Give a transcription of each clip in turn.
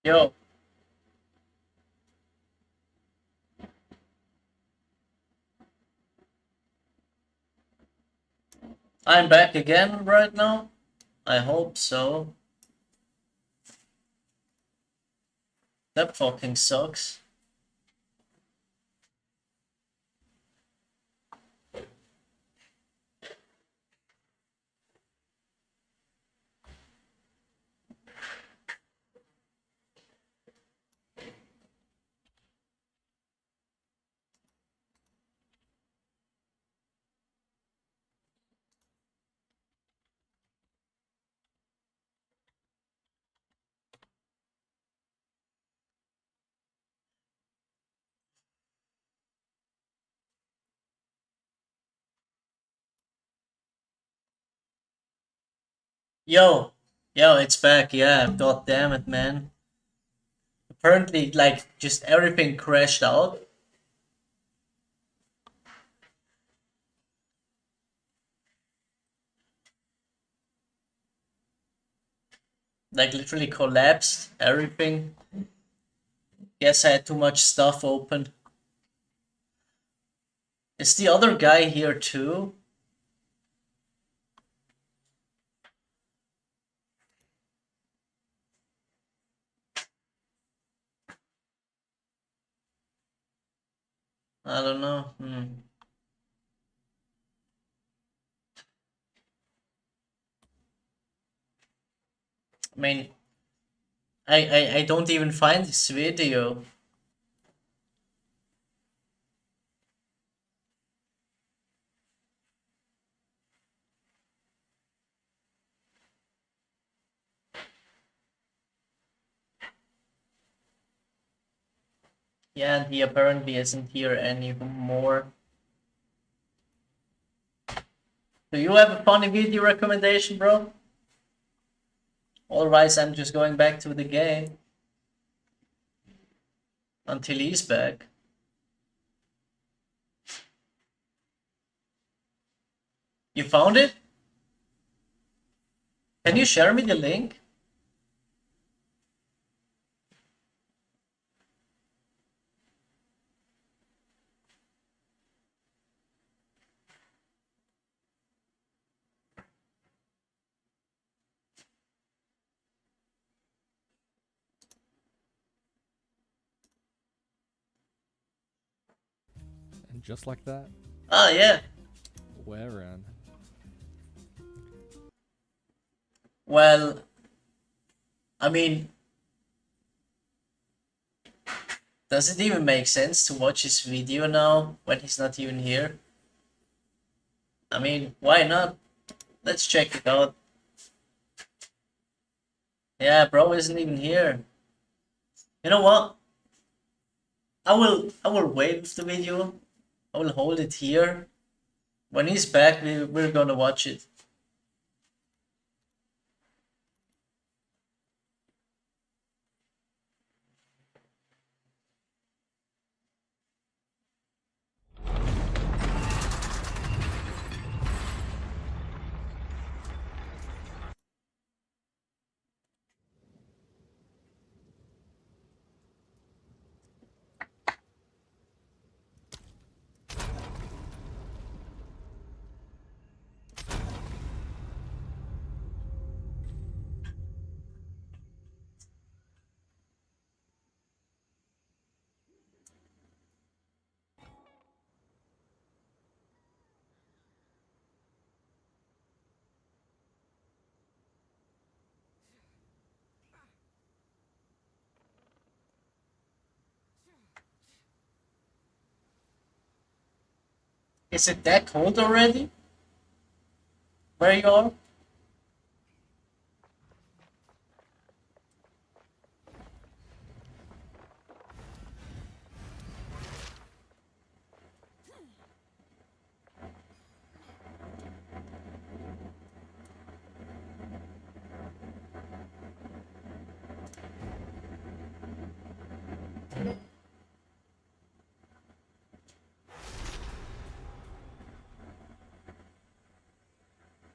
Yo, I'm back again right now. I hope so. That fucking sucks. Yo, yo, it's back. Yeah, god damn it, man. Apparently, like, just everything crashed out. Like, literally collapsed. Everything. Guess I had too much stuff open. Is the other guy here too? I don't know. I mean, I don't even find this video. Yeah, and he apparently isn't here anymore. Do you have a funny video recommendation, bro? Otherwise, I'm just going back to the game until he's back. You found it? Can you share me the link? And just like that, Ah, yeah. we're in. Well, I mean, does it even make sense to watch his video now when he's not even here? I mean, why not? Let's check it out. Yeah, bro isn't even here. You know what? I will wait with the video. I will hold it here. When he's back, we're gonna watch it. Is it that cold already? Where you are?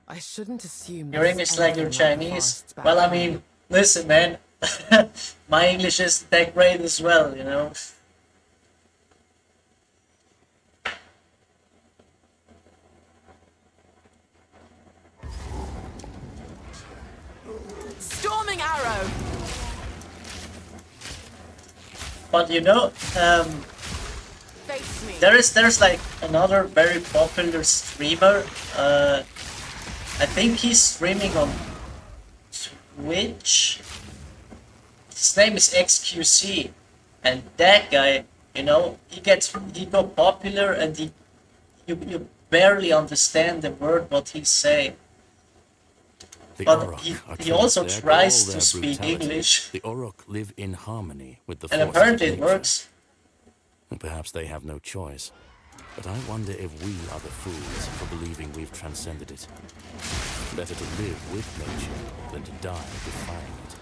I shouldn't assume Your this is English like you're anything like the Chinese. forests back Well, I home. mean, listen, man. My English isn't that great as well, you know. Storming arrow. But you know, Face me. there's like another very popular streamer. I think he's streaming on Twitch. His name is XQC, and that guy, you know, he got popular, and you barely understand the word what he's saying. The But Orok are he turned also there for tries all to their speak brutality. English, The Orok live in harmony with the and forces apparently of it nature. works. And perhaps they have no choice. But I wonder if we are the fools for believing we've transcended it. Better to live with nature than to die defying it.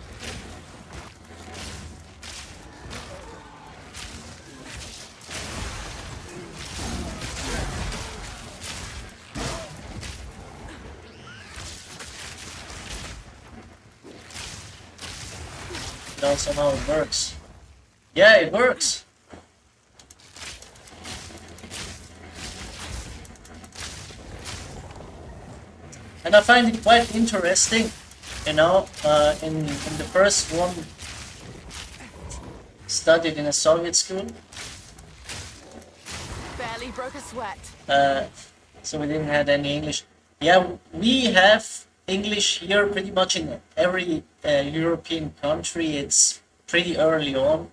No, somehow it works. Yeah, it works. And I find it quite interesting, you know, in the first one, studied in a Soviet school, Barely broke a sweat. so we didn't have any English. Yeah, we have English here pretty much in every European country. It's pretty early on.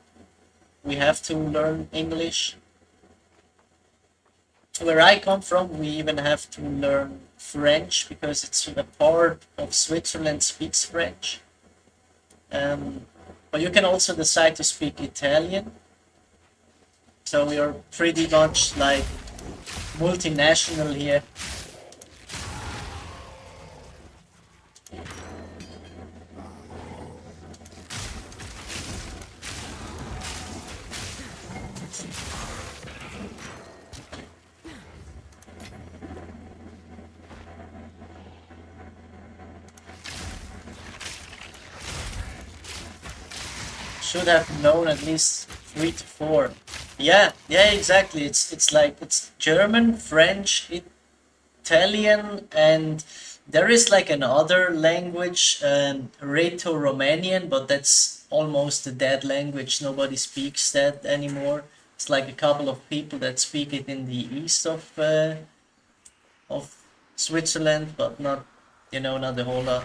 We have to learn English. Where I come from, we even have to learn French because it's a part of Switzerland speaks French. But you can also decide to speak Italian. So we are pretty much like multinational here. Should have known at least 3 to 4. Yeah, yeah, exactly. It's like it's German, French, Italian, and there is like another language, Rhaeto-Romanian, but that's almost a dead language. Nobody speaks that anymore. It's like a couple of people that speak it in the east of Switzerland, but not, you know, not the whole lot.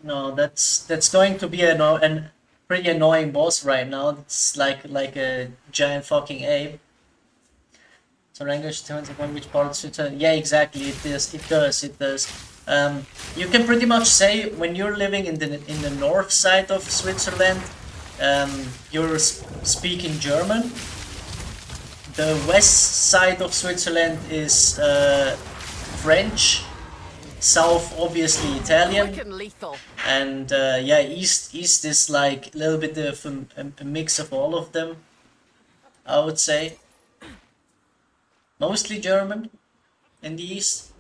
No, that's going to be an pretty annoying boss right now. It's like a giant fucking ape. So language depends upon which part of Switzerland. Yeah, exactly. It is. It does. It does. You can pretty much say when you're living in the north side of Switzerland, you're speaking German. The west side of Switzerland is French. South, obviously Italian. Quick and lethal. And yeah, east is like a little bit of a mix of all of them, I would say. Mostly German in the east.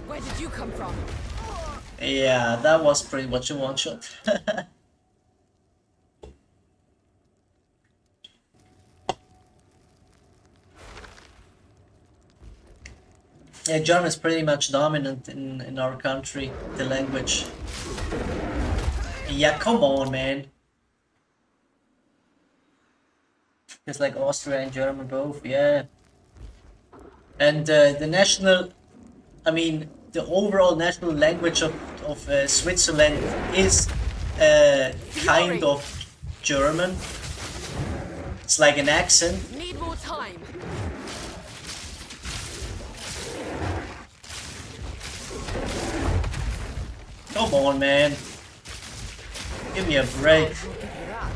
Where did you come from? Yeah, that was pretty much a one shot. Yeah, German is pretty much dominant in our country, the language. Yeah, come on, man. It's like Austria and German both, yeah. And the national, I mean, the overall national language of Switzerland is kind of German. It's like an accent. Need more time. Come on, man. Give me a break. Look at that.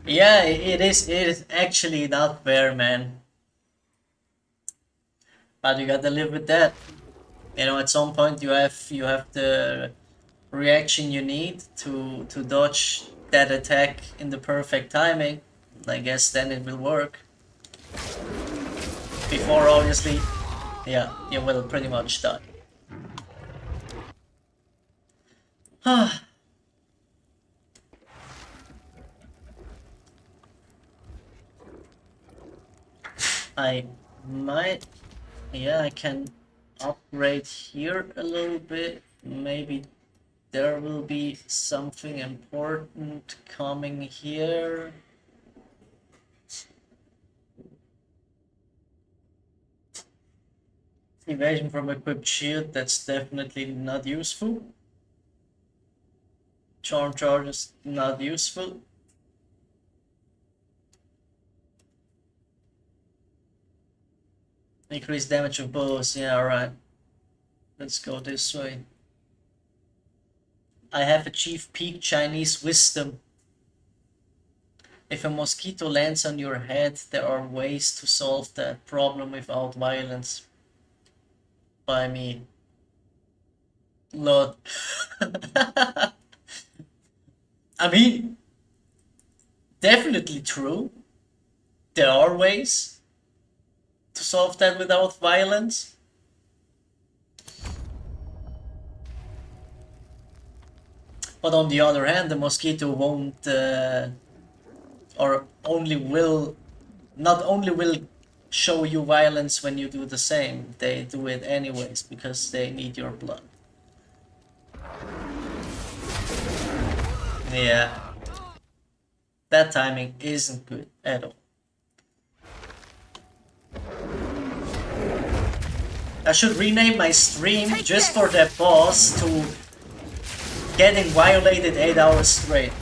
Yeah, it is. It is actually not fair, man. But you gotta live with that. You know, at some point you have the reaction you need to dodge that attack in the perfect timing. I guess then it will work. Before, obviously, yeah, you will pretty much die. I might, yeah, I can upgrade here a little bit. Maybe there will be something important coming here. Evasion from equipped shield, that's definitely not useful. Charm charges, not useful. Increase damage of bows, yeah, alright. Let's go this way. I have achieved peak Chinese wisdom. If a mosquito lands on your head, there are ways to solve that problem without violence. By me. Lord. I mean, definitely true. There are ways to solve that without violence. But on the other hand, the mosquito won't, or only will, not only will show you violence when you do the same, they do it anyways because they need your blood. Yeah. That timing isn't good at all. I should rename my stream just for that boss to getting violated 8 hours straight.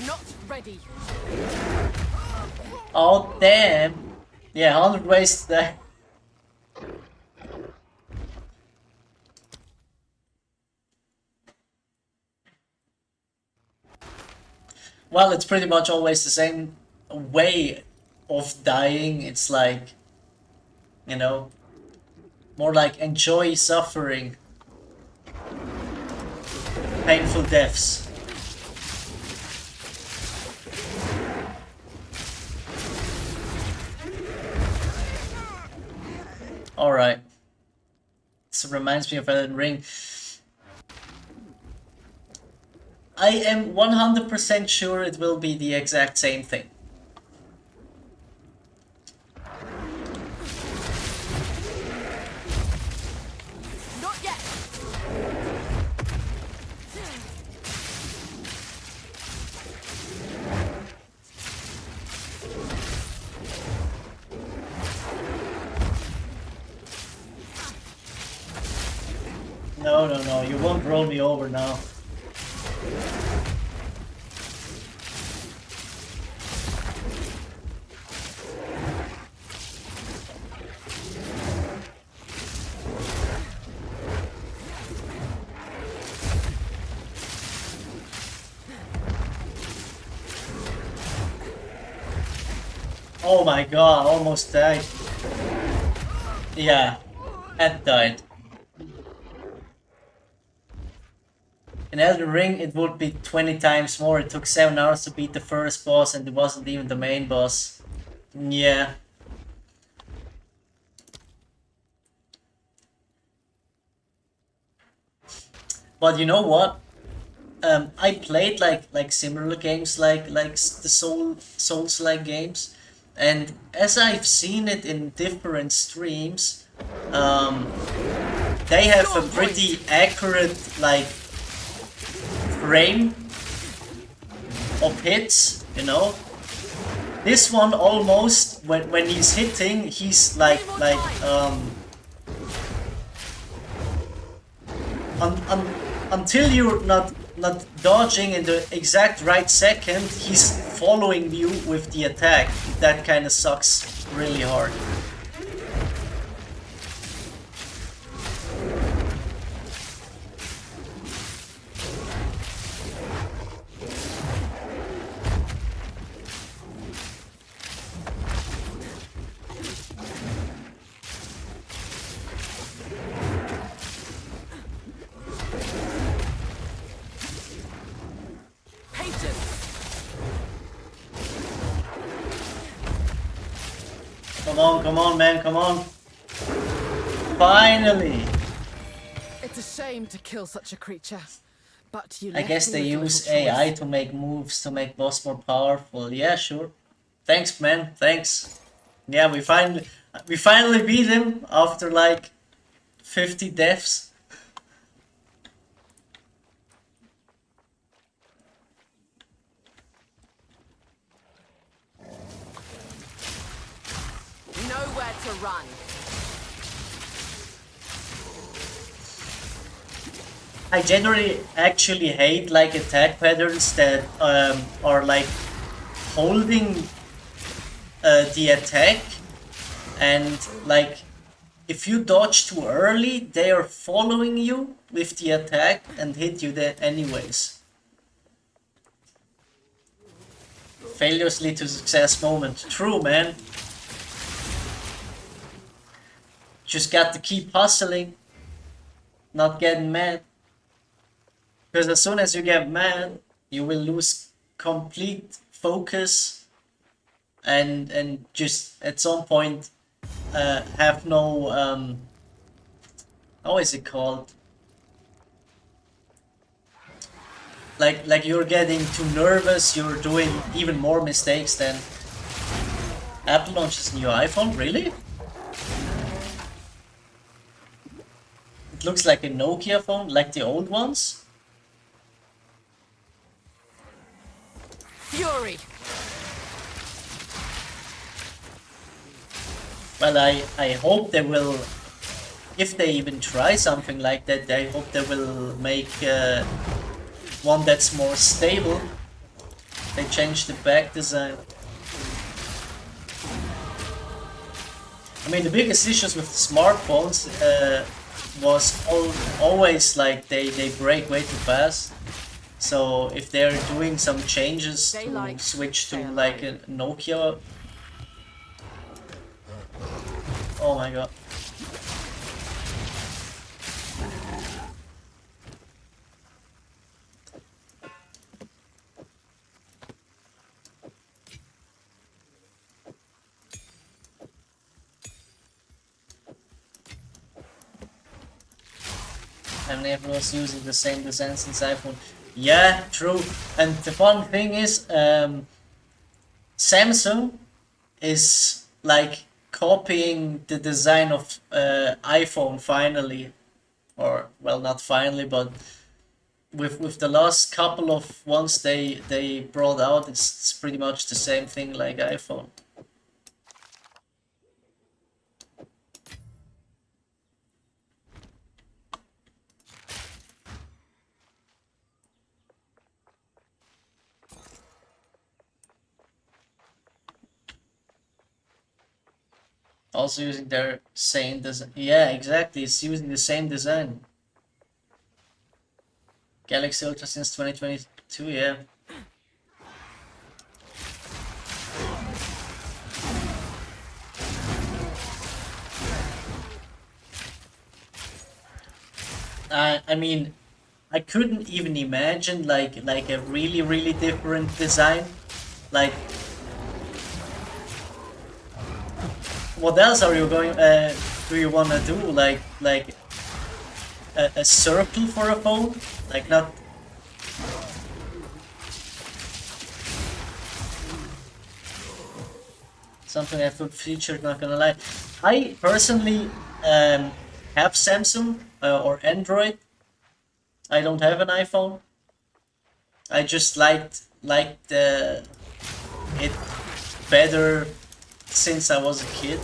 Not ready. Oh damn. Yeah, 100 ways to die. Well, it's pretty much always the same way of dying. It's like, you know, more like enjoy suffering. Painful deaths. Alright. This reminds me of Elden Ring. I am 100% sure it will be the exact same thing. Not yet. No, you won't roll me over now. Oh my god, almost died. Yeah, had died. In Elden Ring, it would be 20 times more. It took 7 hours to beat the first boss, and it wasn't even the main boss. Yeah. But you know what? I played like similar games like the Souls-like games, and as I've seen it in different streams, they have a pretty accurate like frame of hits, you know. This one almost when he's hitting, he's like until you're not dodging in the exact right second, he's following you with the attack. That kind of sucks really hard. Come on, man, come on. Finally! It's a shame to kill such a creature, but you I left guess me they with use little choice. AI to make moves to make boss more powerful. Yeah, sure. Thanks, man. Thanks. Yeah, we finally beat him after like 50 deaths. Nowhere to run. I generally actually hate like attack patterns that are like holding the attack, and like if you dodge too early, they are following you with the attack and hit you there anyways. Failures lead to success moment. True, man. Just got to keep hustling, not getting mad. Because as soon as you get mad, you will lose complete focus and just at some point have no how is it called? Like you're getting too nervous, you're doing even more mistakes than Apple launches new iPhone, really? It looks like a Nokia phone, like the old ones. Fury. Well, I hope they will, if they even try something like that, I hope they will make one that's more stable. They changed the back design. I mean, the biggest issues with the smartphones was always like they break way too fast. So if they're doing some changes to Daylight, switch to stay like a alive. Nokia. Oh my god. And everyone's using the same design since iPhone. Yeah, true. And the fun thing is, Samsung is like copying the design of iPhone finally, or well, not finally, but with the last couple of ones they brought out, it's pretty much the same thing like iPhone. Also using their same design. Yeah, exactly. It's using the same design. Galaxy Ultra since 2022. Yeah. I mean, I couldn't even imagine like a really different design. Like, what else are you going? Do you wanna do? Like a circle for a phone? Like not. Something I thought featured. Not gonna lie. I personally have Samsung or Android. I don't have an iPhone. I just liked it better since I was a kid.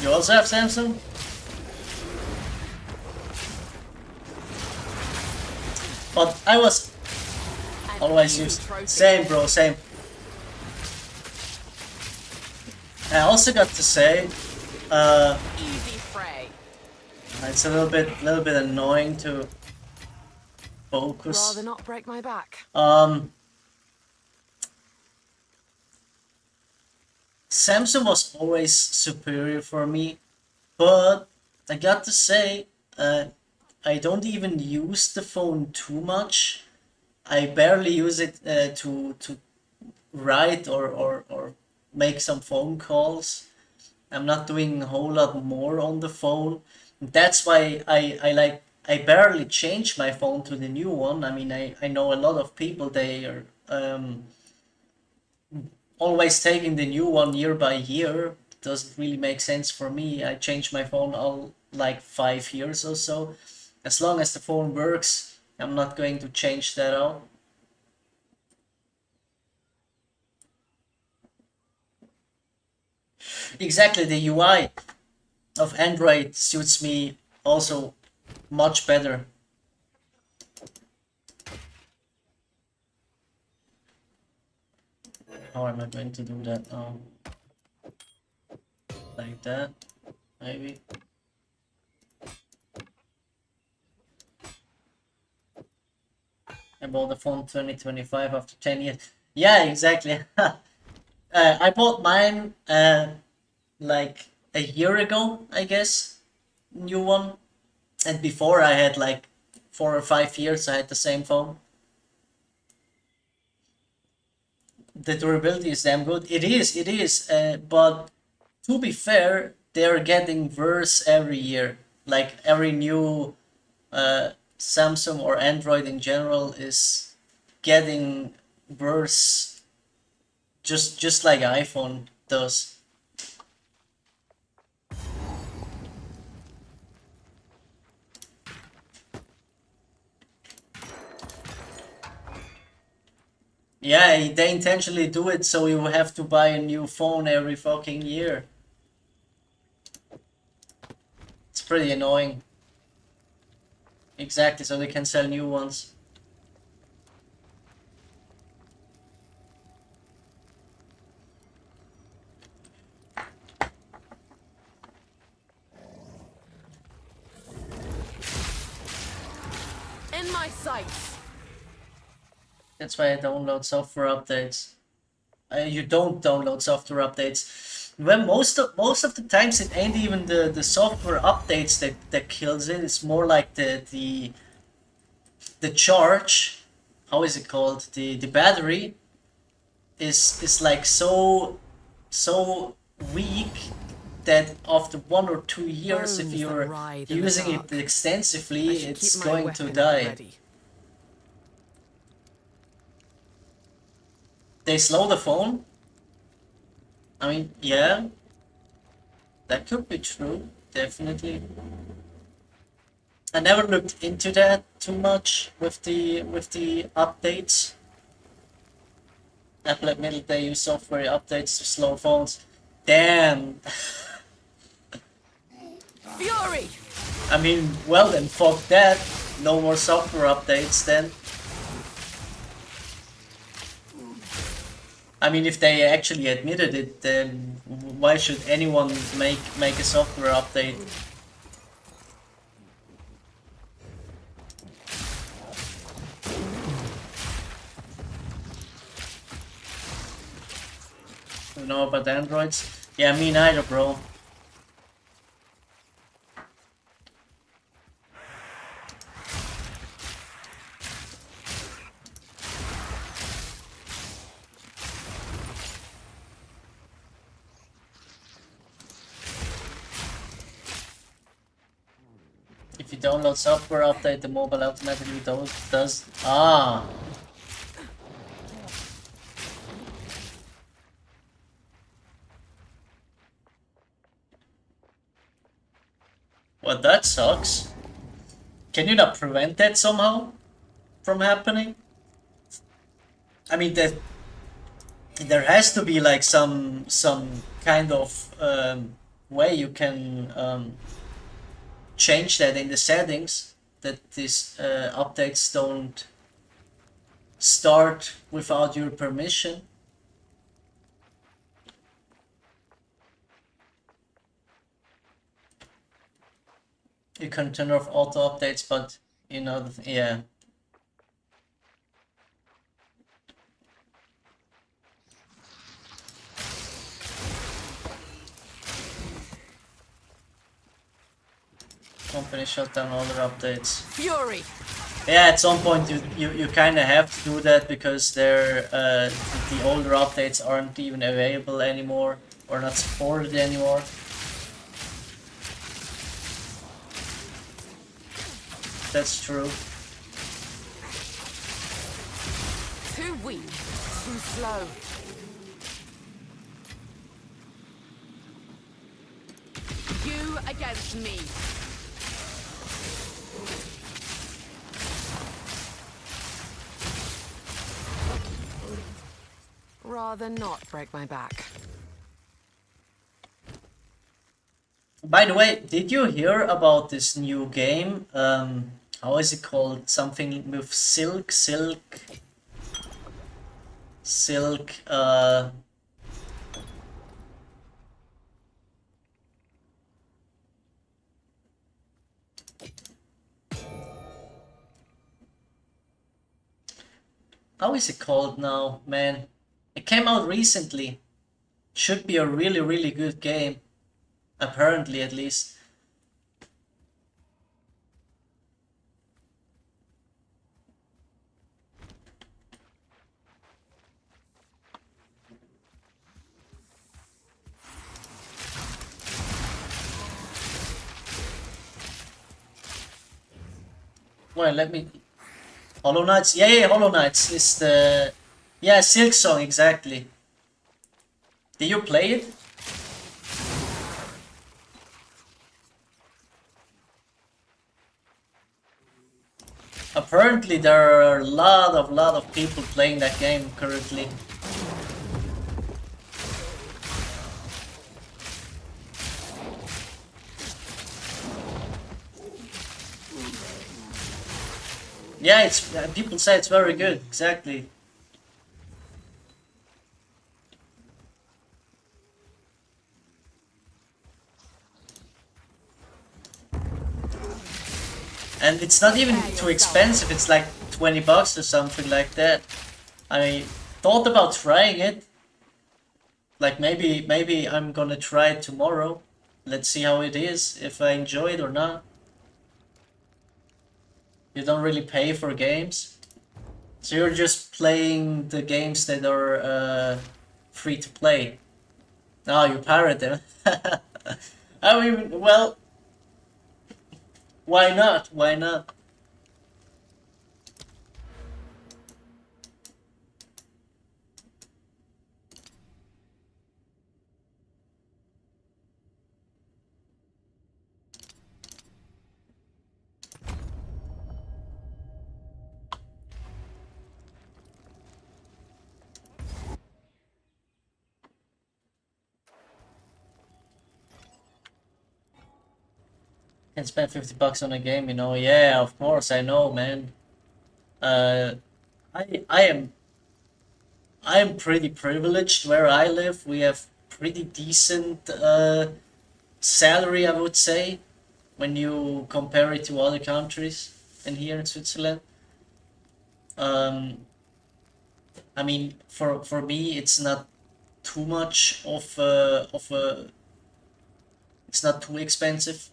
You also have Samsung? But I was An always easy used. trophy. Same, bro, same. I also got to say, Easy fray. it's a little bit annoying to focus. Rather not break my back. Samsung was always superior for me, but I got to say, I don't even use the phone too much. I barely use it to write or make some phone calls. I'm not doing a whole lot more on the phone. That's why I barely change my phone to the new one. I mean, I know a lot of people, they are always taking the new one year by year. Doesn't really make sense for me. I change my phone all like 5 years or so. As long as the phone works, I'm not going to change that out. Exactly, the UI of Android suits me also much better. How am I going to do that now? Like that, maybe. I bought the phone 2025 after 10 years. Yeah, exactly. I bought mine like a year ago, I guess. New one. And before I had like 4 or 5 years, I had the same phone. The durability is damn good. It is. But to be fair, they're getting worse every year. Like every new Samsung or Android in general is getting worse, just like iPhone does. Yeah, they intentionally do it so you have to buy a new phone every fucking year. It's pretty annoying. Exactly, so they can sell new ones. In my sights. That's why I download software updates. You don't download software updates. When most of the times it ain't even the software updates that kills it. It's more like the charge. How is it called? The battery is like so weak that after 1 or 2 years, if Bones that you're writhe in the using it dark. I extensively, should it's keep my going to weapon at the die. ready. They slow the phone? I mean, yeah, that could be true, definitely. I never looked into that too much with the updates. Apple admitted they use software updates to slow phones. Damn. Fury! I mean, well then, fuck that. No more software updates then. I mean, if they actually admitted it, then why should anyone make a software update? You know about androids? Yeah, me neither, bro. If you download software update, the mobile automatically does. Ah. Well, that sucks. Can you not prevent that somehow from happening? I mean, there has to be like some kind of way you can change that in the settings, that these updates don't start without your permission. You can turn off auto updates, but you know, yeah. Company shut down all their updates. Fury! Yeah, at some point you kind of have to do that because the older updates aren't even available anymore or not supported anymore. That's true. Too weak, too slow. You against me. Rather not break my back. By the way, did you hear about this new game? How is it called? Something with silk. How is it called now, man? It came out recently. Should be a really, really good game. Apparently, at least. Well, let me. Hollow Knights? Yeah, Hollow Knights is the. Yeah, Silk Song, exactly. Did you play it? Apparently, there are a lot of people playing that game currently. Yeah, it's people say it's very good. Exactly. And it's not even too expensive. It's like 20 bucks or something like that. I thought about trying it. Like maybe I'm gonna try it tomorrow. Let's see how it is, if I enjoy it or not. You don't really pay for games. So you're just playing the games that are free to play. Oh, you pirate them. I mean, well, why not? Why not? Can spend 50 bucks on a game, you know? Yeah, of course, I know, man. Uh, I am pretty privileged where I live. We have pretty decent salary, I would say, when you compare it to other countries and here in Switzerland. Um, I mean, for me, it's not too much of a. It's not too expensive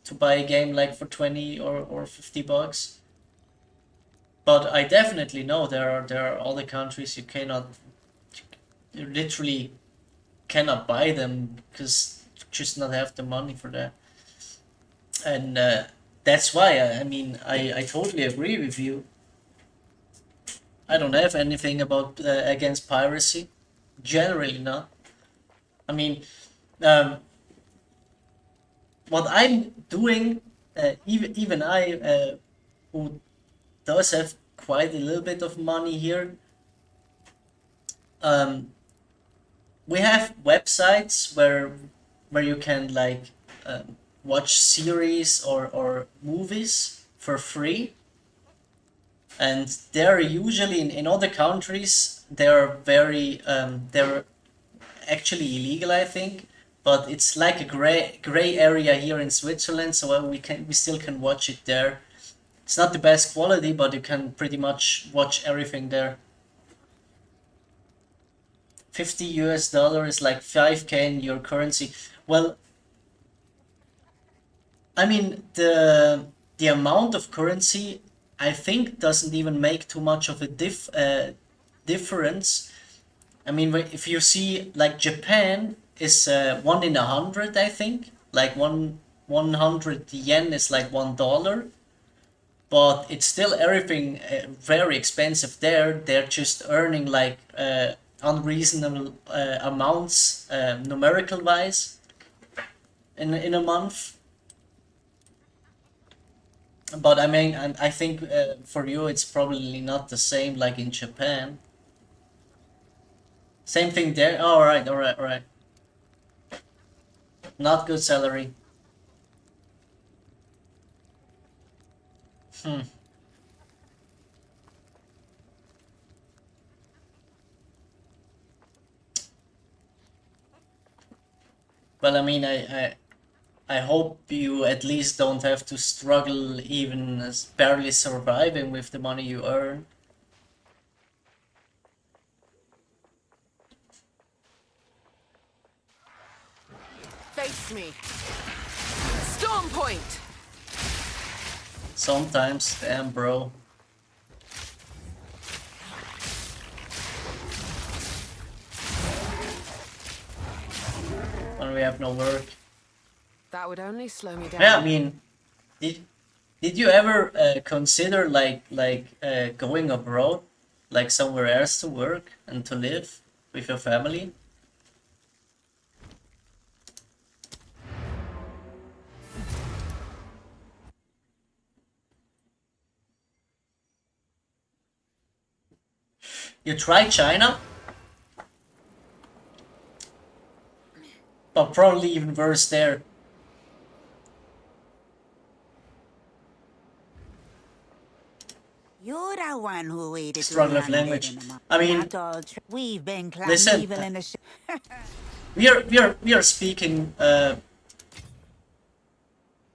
to buy a game like for 20 or 50 bucks. But I definitely know there are other countries you literally cannot buy them because you just not have the money for that. And that's why I mean I totally agree with you. I don't have anything about against piracy, generally not. I mean, um, what I'm doing, even I, who does have quite a little bit of money here, um, we have websites where you can like watch series or movies for free, and they're usually in other countries they're actually illegal, I think, but it's like a gray area here in Switzerland, so we still can watch it there. It's not the best quality, but you can pretty much watch everything there. $50 like 5K in your currency. Well, I mean, the amount of currency, I think, doesn't even make too much of a difference. I mean, if you see, like, Japan is 1 in 100, I think. Like 100 yen is like $1, but it's still everything very expensive there. They're just earning like unreasonable amounts numerical wise in a month. But I mean, and I think for you it's probably not the same like in Japan. Same thing there. Oh, all right, all right, all right. Not good salary. Hmm. Well, I mean, I hope you at least don't have to struggle even as barely surviving with the money you earn. Face me. Storm point! Sometimes, damn, bro. When we have no work. That would only slow me down. Yeah, I mean, did you ever consider like going abroad, like somewhere else to work and to live with your family? You tried China, but probably even worse there. You're the one who waited Struggle of language. I mean, we've been listen, evil in the we are speaking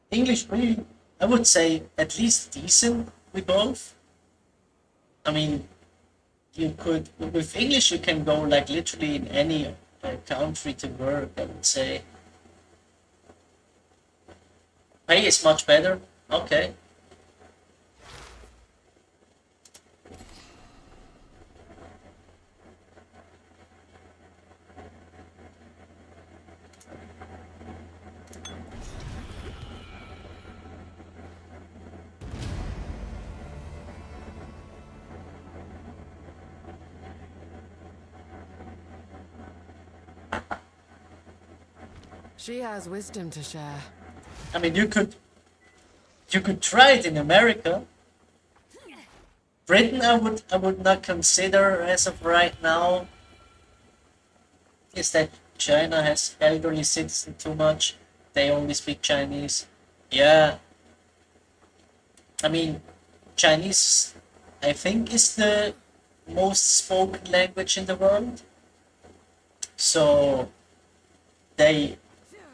English pretty, I would say at least decent, we both. I mean, you could, with English you can go like literally in any country to work, I would say. Pay is much better. Okay. She has wisdom to share. I mean, you could try it in America. Britain, I would not consider as of right now. Is that China has elderly citizens too much? They only speak Chinese. Yeah. I mean, Chinese, I think, is the most spoken language in the world. So they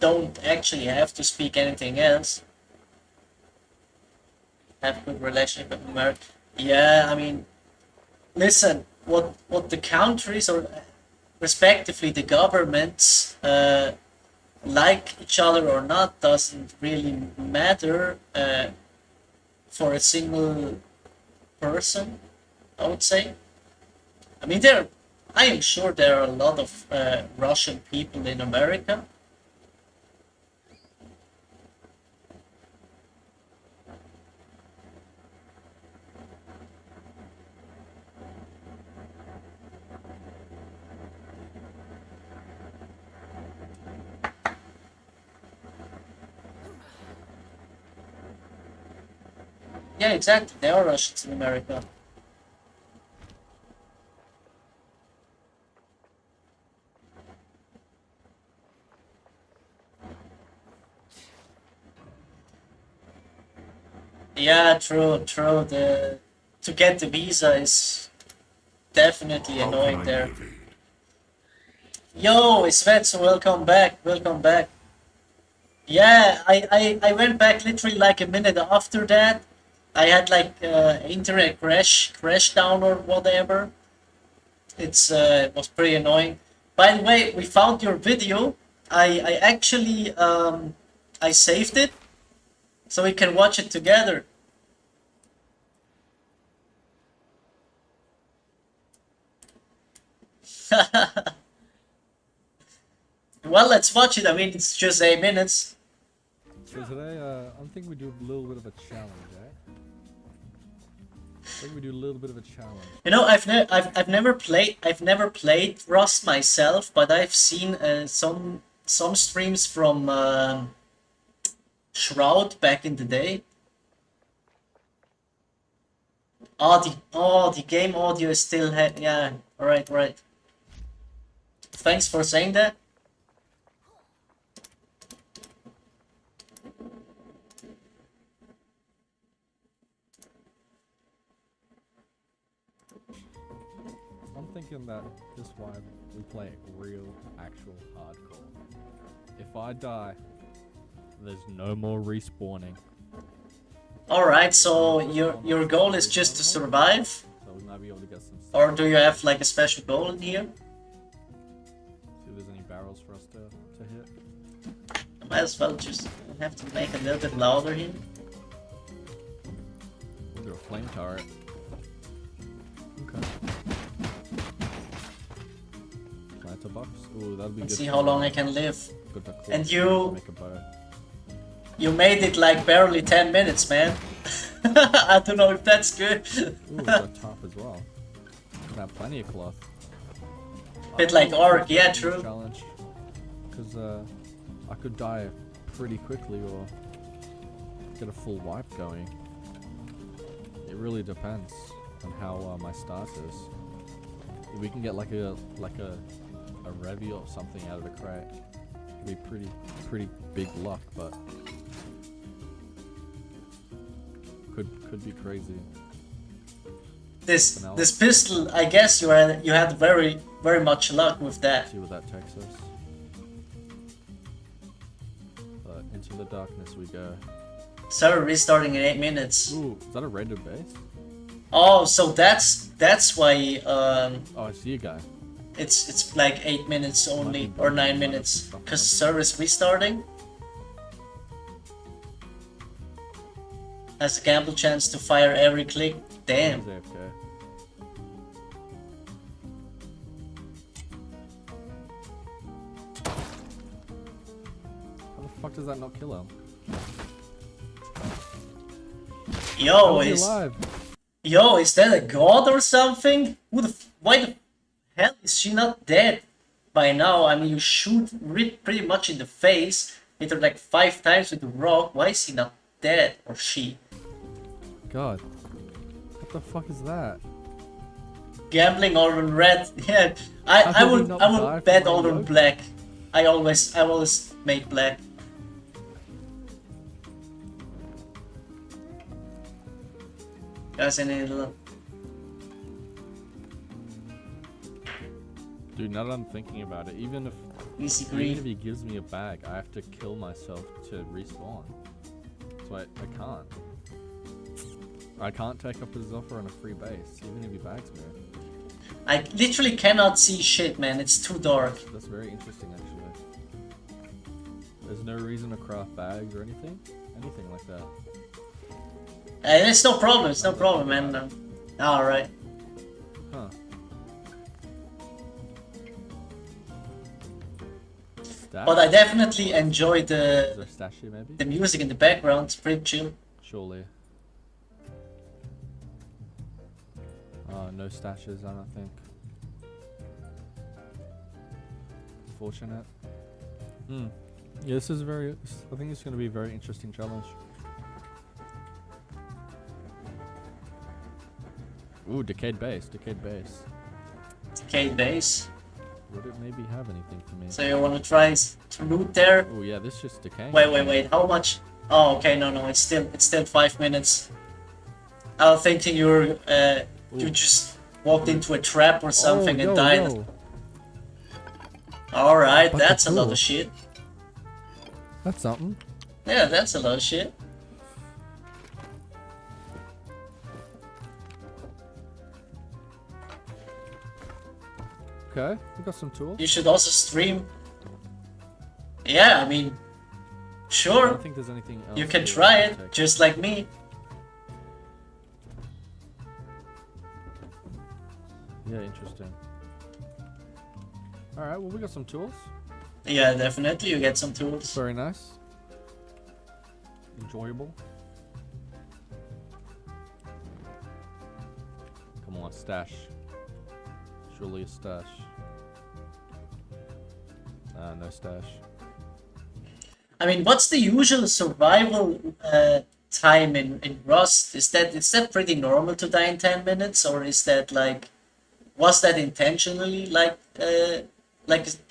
don't actually have to speak anything else. Have good relationship with America. Yeah, I mean, listen, what the countries or respectively the governments like each other or not doesn't really matter for a single person, I would say. I mean, I am sure there are a lot of Russian people in America. Yeah, exactly. There are Russians in America. Yeah, true, true. To get the visa is definitely annoying there. Yo, Svetso, welcome back, welcome back. Yeah, I went back literally like a minute after that. I had like internet crash down or whatever. It was pretty annoying. By the way, we found your video. I actually I saved it so we can watch it together. Well, let's watch it. I mean, it's just 8 minutes. So today, I'm thinking we do a little bit of a challenge, eh? I think we do a little bit of a challenge. You know, I've never played Rust myself, but I've seen some streams from Shroud back in the day. The game audio is still yeah. All right. Thanks for saying that. I'm thinking that this one we play real, actual hardcore. If I die, there's no more respawning. All right. So your goal is just to survive, So we might be able to get some stuff. or do you have like a special goal in here? See if there's any barrels for us to hit. I might as well just have to make a little bit louder here. We'll do a flame turret. Okay. Plant a box. Ooh, that'd be Let's good. see for, how long I can live. good to cook, And you- make a bow. You made it like barely 10 minutes, man. I don't know if that's good. Ooh, we got top as well. We have plenty of cloth. Bit like Ark, yeah, true. Challenge. Because I could die pretty quickly or get a full wipe going. It really depends on how my start is. If we can get like a revy or something out of the crate, it'd be pretty big luck, but could be crazy. This pistol, I guess you had very much luck with that. See what that takes us. But into the darkness we go. Server restarting in 8 minutes. Ooh, is that a raided base? Oh, so that's why Oh, I see a guy. it's like 8 minutes only, be or bugging, 9 might have minutes, some because stuff server is restarting. Has a gamble chance to fire every click. Damn. He's AFK. How the fuck does that not kill him? Yo, How is he is alive? Yo, is that a god or something? Why the hell is she not dead by now? I mean, you shoot pretty much in the face, hit her like 5 times with the rock. Why is he not dead, or she? God. What the fuck is that? Gambling all on red. Yeah, How I did he would not I die would from bet my all on yoke? black. I always make black. Guys, I need a little. Dude, now that I'm thinking about it, even if Easy even green. if he gives me a bag, I have to kill myself to respawn. So I can't. I can't take up his offer on a free base, even if he bags me. I literally cannot see shit, man. It's too dark. That's very interesting, actually. There's no reason to craft bags or anything? Anything like that. It's no problem. It's no problem, man. All right. Huh. Stash? But I definitely enjoy Is there the a stash here, maybe? the music in the background. It's pretty chill. Surely. No stashes, I don't think. Fortunate. Hmm. Yeah, this is I think it's going to be a very interesting challenge. Ooh, decayed base, decayed base. Decayed base. Would it maybe have anything for me? So you want to try to loot there? Oh yeah, this just decaying. Wait. How much? Oh, okay. No. It's still 5 minutes. I was thinking you just walked into a trap or something and died. Yo. All right, What that's the a lot cool. of shit. That's something. Yeah, that's a lot of shit. Okay, we got some tools. You should also stream. Yeah, I mean, I Sure, don't think there's anything else. you can here try to it, take. just like me. Yeah, interesting. Alright, well we got some tools. Yeah, definitely, you get some tools. Very nice. Enjoyable. Come on, stash. Surely a stash. No stash. I mean, what's the usual survival time in Rust? Is that pretty normal to die in 10 minutes, or is that like, was that intentionally like to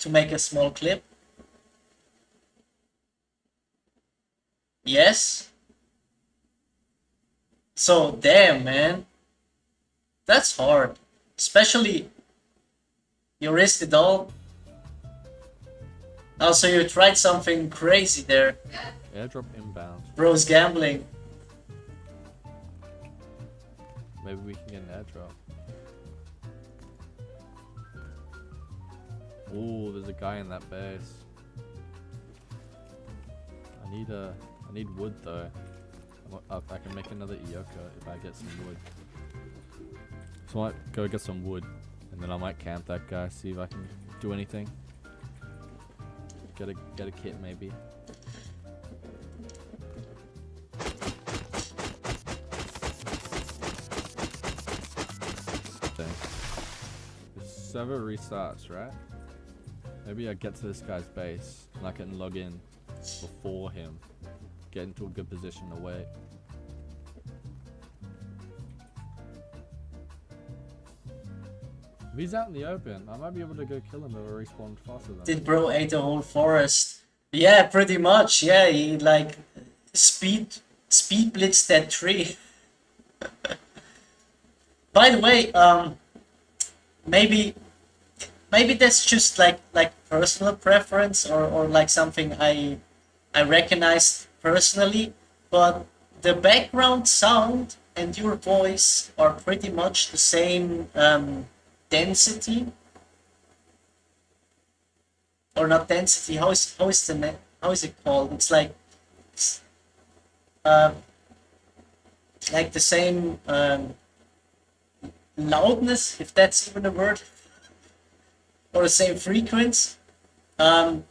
make a small clip? Yes. So damn, man, that's hard. Especially you risked it all. Oh, so you tried something crazy there. Airdrop inbound. Bro's gambling. Maybe we can get an airdrop. Ooh, there's a guy in that base. I need wood though. I can make another Ioka if I get some wood. So I might go get some wood, and then I might camp that guy, see if I can do anything. Get a kit maybe. The server restarts, right? Maybe I get to this guy's base and I can log in before him. Get into a good position to wait. If he's out in the open, I might be able to go kill him if I respawn faster than him. Did bro ate a whole forest? Yeah, pretty much. Yeah, he like speed blitzed that tree. By the way, maybe that's just like personal preference or like something I recognize personally, but the background sound and your voice are pretty much the same density, or not density. How is it called? It's like the same loudness, if that's even a word, or the same frequency. Yeah,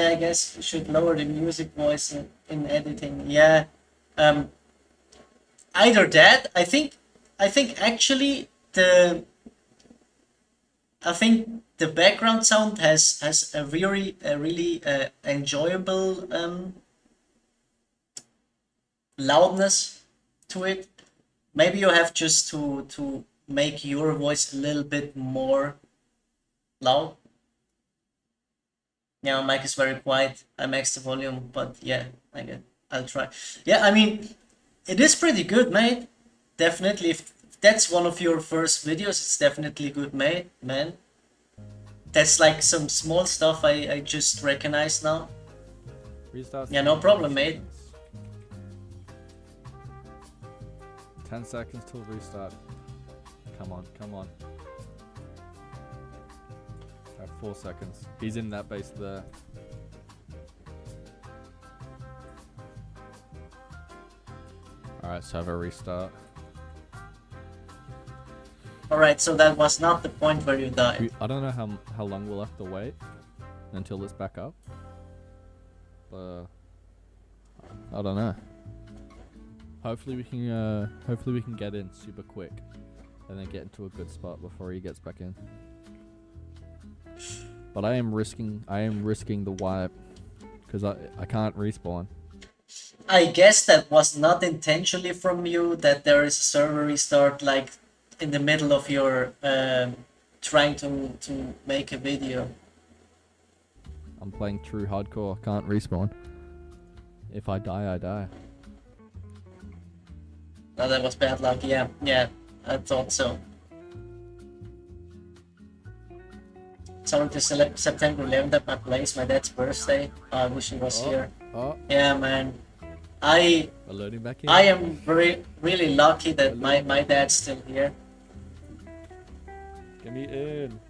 I guess you should lower the music voice in editing. Yeah, either that. I think actually I think the background sound has a really enjoyable loudness to it. Maybe you have just to make your voice a little bit more loud. Yeah, my mic is very quiet. I maxed the volume, but yeah, I'll try. Yeah, I mean, it is pretty good, mate. Definitely, if that's one of your first videos, it's definitely good, mate, man. That's like some small stuff I just recognize now. Restart. Yeah, no problem, mate. 10 seconds till restart. Come on, come on. Alright, 4 seconds. He's in that base there. Alright, so have a restart. Alright, so that was not the point where you died. I don't know how long we'll have to wait until it's back up. But I don't know. Hopefully we can get in super quick and then get into a good spot before he gets back in. But I am risking the wipe because I can't respawn. I guess that was not intentionally from you, that there is a server restart like in the middle of your trying to make a video. I'm playing true hardcore, can't respawn. If I die, I die. No, that was bad luck. Yeah, I thought so. Sorry to September 11th at my place, my dad's birthday. I wish he was here. Oh, Yeah, man. I loading back in. am really lucky that my dad's still here. Get me in.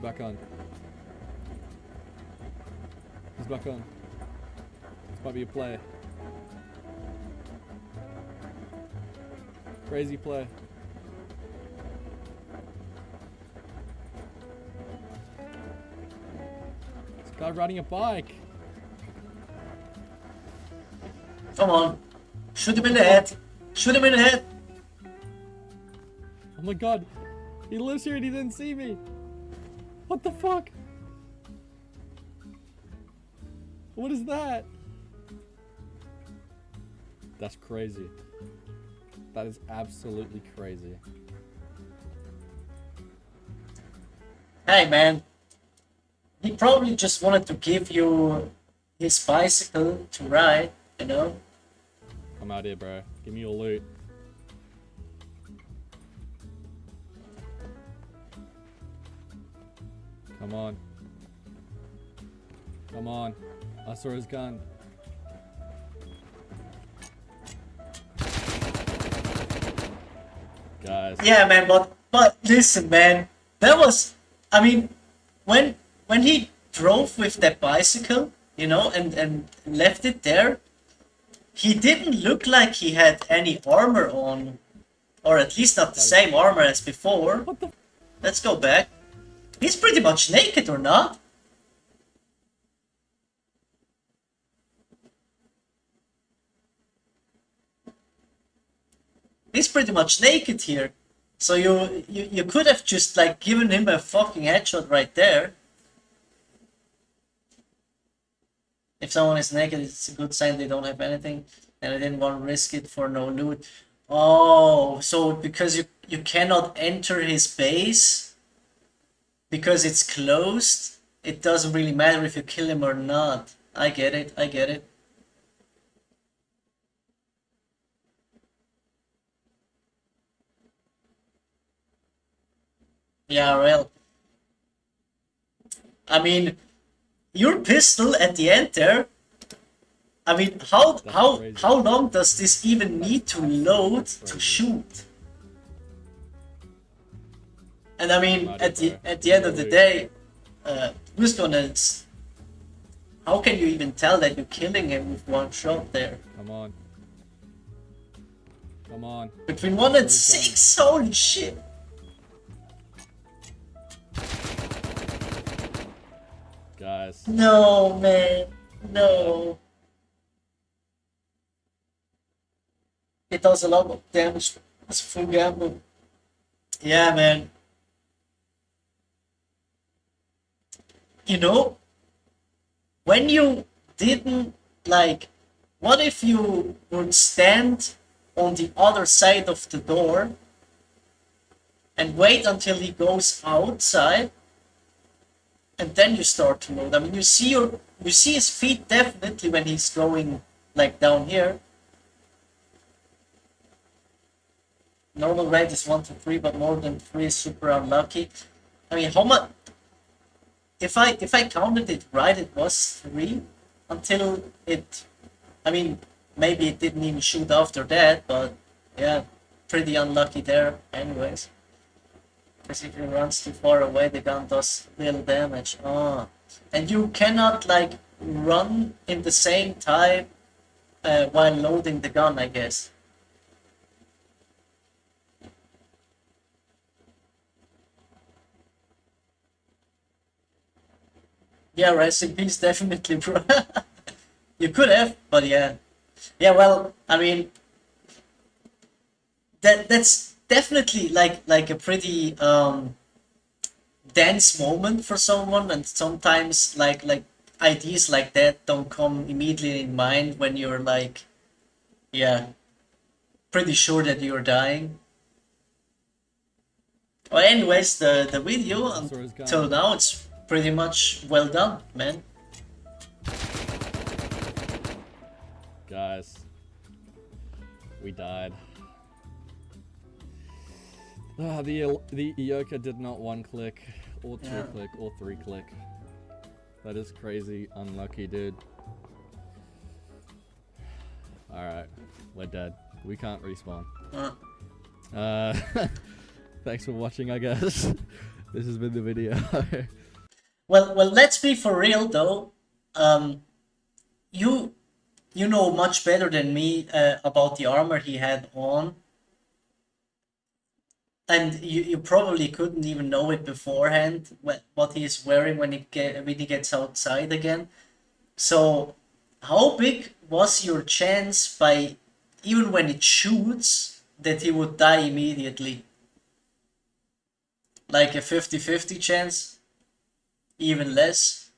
He's back on. He's back on. This might be a play. Crazy play. This guy riding a bike. Come on. Shoot him in the head. Shoot him in the head. Oh my god. He lives here and he didn't see me. What the fuck? What is that? That's crazy. That is absolutely crazy. Hey man. He probably just wanted to give you his bicycle to ride, you know? Come out here, bro. Give me your loot. Come on. Come on. I saw his gun. Guys. Yeah, man, but listen, man. That was, I mean, when he drove with that bicycle, you know, and left it there, he didn't look like he had any armor on, or at least not the same armor as before. What the? Let's go back. He's pretty much naked, or not? He's pretty much naked here. So you could have just like given him a fucking headshot right there. If someone is naked, it's a good sign they don't have anything, and I didn't want to risk it for no loot. Oh, so because you cannot enter his base because it's closed, it doesn't really matter if you kill him or not. I get it, I get it. Yeah, well, I mean, your pistol at the end there. I mean, how long does this even need to load to shoot? And I mean, at the end of the day, who's gonna? How can you even tell that you're killing him with one shot there? Come on. Come on. Between 1 and 6, holy shit! Guys. No, man, no. It does a lot of damage. It's a full gamble. Yeah, man. You know, when you didn't like, what if you would stand on the other side of the door and wait until he goes outside, and then you start to load? I mean, you see his feet definitely when he's going like down here. Normal rate is 1 to 3, but more than 3 is super unlucky. I mean, how much? If I counted it right, it was 3 until it. I mean, maybe it didn't even shoot after that, but yeah, pretty unlucky there. Anyways, because if it runs too far away, the gun does little damage. Oh, and you cannot like run in the same time while loading the gun, I guess. Yeah, rest in peace, definitely, bro. You could have, but yeah. Yeah, well, I mean, that's definitely like a pretty dense moment for someone, and sometimes like ideas like that don't come immediately in mind when you're like, yeah, pretty sure that you're dying. Well, anyways, the video until now, it's pretty much well done, man. Guys, we died. The Ioka did not 1-click, or 2-click, or 3-click. That is crazy unlucky, dude. Alright, we're dead. We can't respawn. Thanks for watching, I guess. This has been the video. Well, let's be for real though. You you know much better than me about the armor he had on, and you probably couldn't even know it beforehand what he's wearing when he gets outside again. So, how big was your chance by even when it shoots that he would die immediately? Like a 50-50 chance? Even less?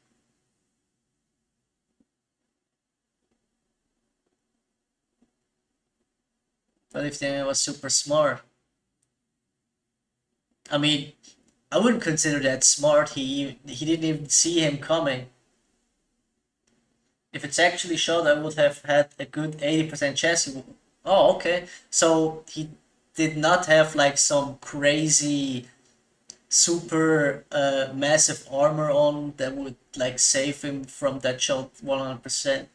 But if the enemy was super smart. I mean, I wouldn't consider that smart. He didn't even see him coming. If it's actually shot, I would have had a good 80% chance. Oh, okay. So he did not have like some crazy, super massive armor on that would like save him from that shot 100%.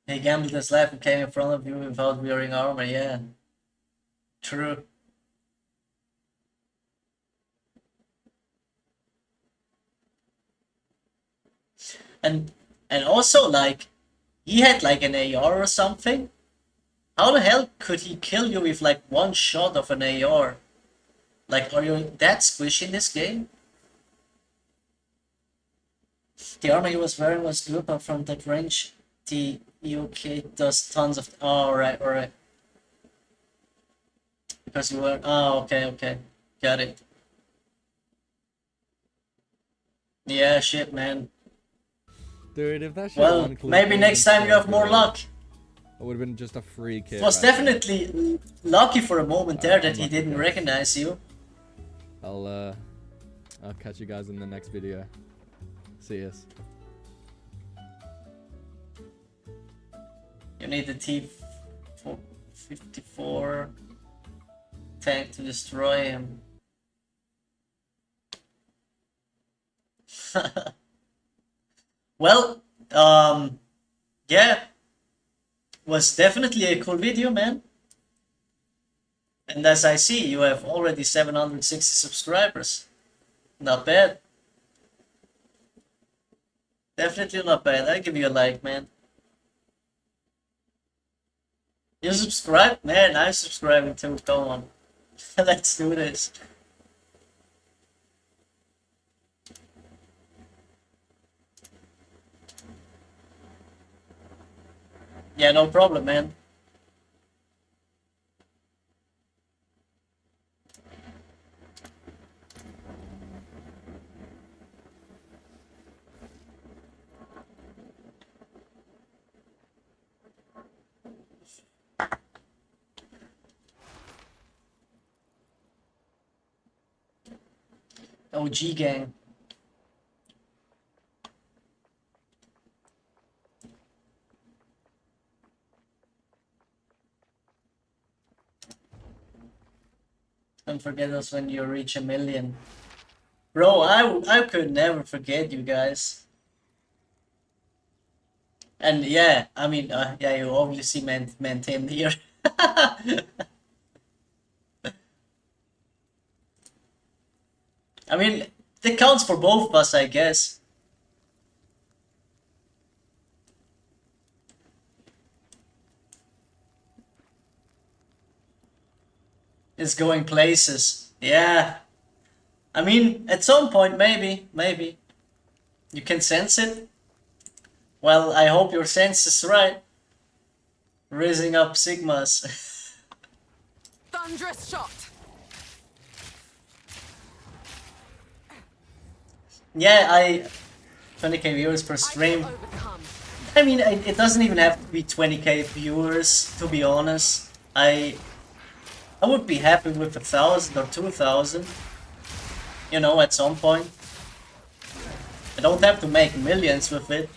He gambled his life and came in front of you without wearing armor. Yeah, true. And also like he had like an AR or something. How the hell could he kill you with like one shot of an AR? Like, are you that squishy in this game? The armor he was wearing was good, but from that range, the UK does tons of. Oh, alright, alright. Because you were. Oh, okay, okay. Got it. Yeah, shit, man. Dude, if that shit Well, one click maybe would've next been time you so have more good. luck. It would have been just a free kit. It was right there. definitely lucky for a moment there that he unlucky, didn't guys. recognize you. I'll catch you guys in the next video. See yas. You need the T-54 tank to destroy him. Well, yeah, was definitely a cool video, man. And as I see, you have already 760 subscribers. Not bad. Definitely not bad. I'll give you a like, man. You subscribe? Man, I'm subscribing too. Come on. Let's do this. Yeah, no problem, man. OG gang. Don't forget us when you reach 1,000,000. Bro, I could never forget you guys. And yeah, I mean, yeah, you obviously meant him here. I mean, that counts for both of us, I guess. It's going places. Yeah. I mean, at some point, maybe. You can sense it. Well, I hope your sense is right. Raising up Sigmas. Thunderous shot. Yeah, 20k viewers per I stream. feel overcome. I mean, it doesn't even have to be 20k viewers, to be honest. I would be happy with 1,000 or 2,000. You know, at some point. I don't have to make millions with it.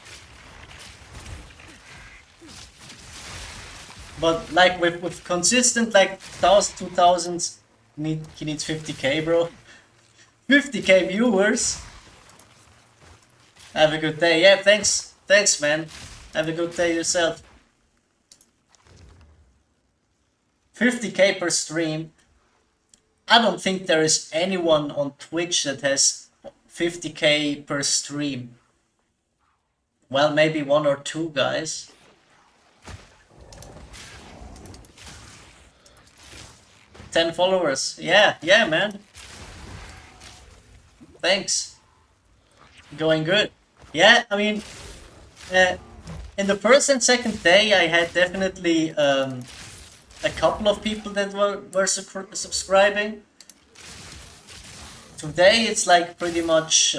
But like with consistent like 1,000, 2,000, he needs 50k, bro. 50k viewers. Have a good day. Yeah, thanks, man. Have a good day yourself. 50k per stream. I don't think there is anyone on Twitch that has 50k per stream. Well, maybe one or two guys. Ten followers. Yeah, man. Thanks. Going good. Yeah, I mean, in the first and second day, I had definitely a couple of people that were subscribing. Today, it's like pretty much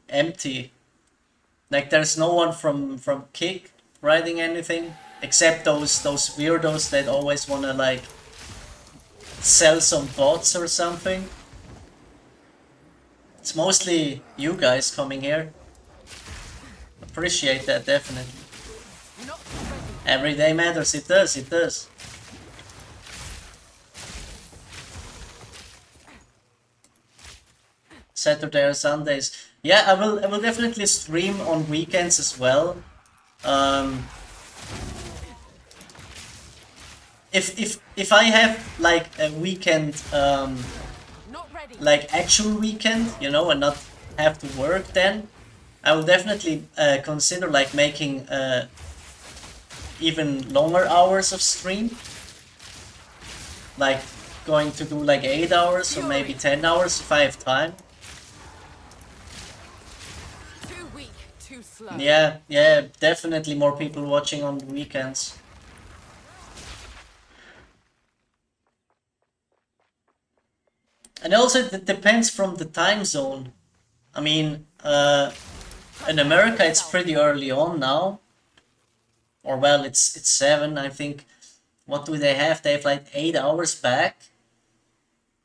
empty. Like there's no one from Kick writing anything except those weirdos that always wanna like sell some bots or something. It's mostly you guys coming here. Appreciate that, definitely. Every day matters, it does, it does. Saturday or Sundays. Yeah, I will definitely stream on weekends as well. If I have like a weekend like actual weekend, you know, and not have to work, then I will definitely consider like making even longer hours of stream. Like going to do like 8 hours or maybe 10 hours if I have time. Too weak, too slow. Yeah, definitely more people watching on the weekends. And also it depends from the time zone. I mean, in America it's pretty early on now. Or well, it's 7, I think. What do they have? They have like 8 hours back.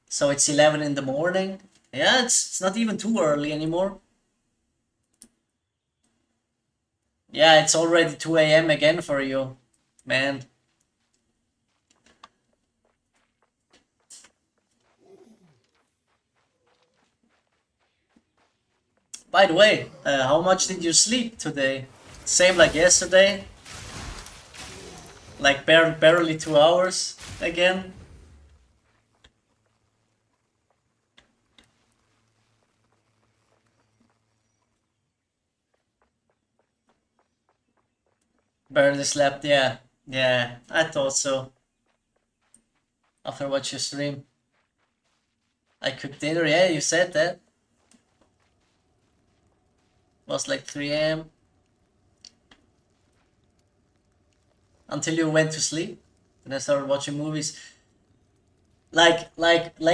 So it's 11 in the morning. Yeah, it's not even too early anymore. Yeah, it's already 2 a.m. again for you, man. By the way, how much did you sleep today? Same like yesterday? Like barely 2 hours again? Barely slept, yeah. Yeah, I thought so. After watch your stream. I cooked dinner, yeah, you said that. Was like 3 a.m. Until you went to sleep. Then I started watching movies. Like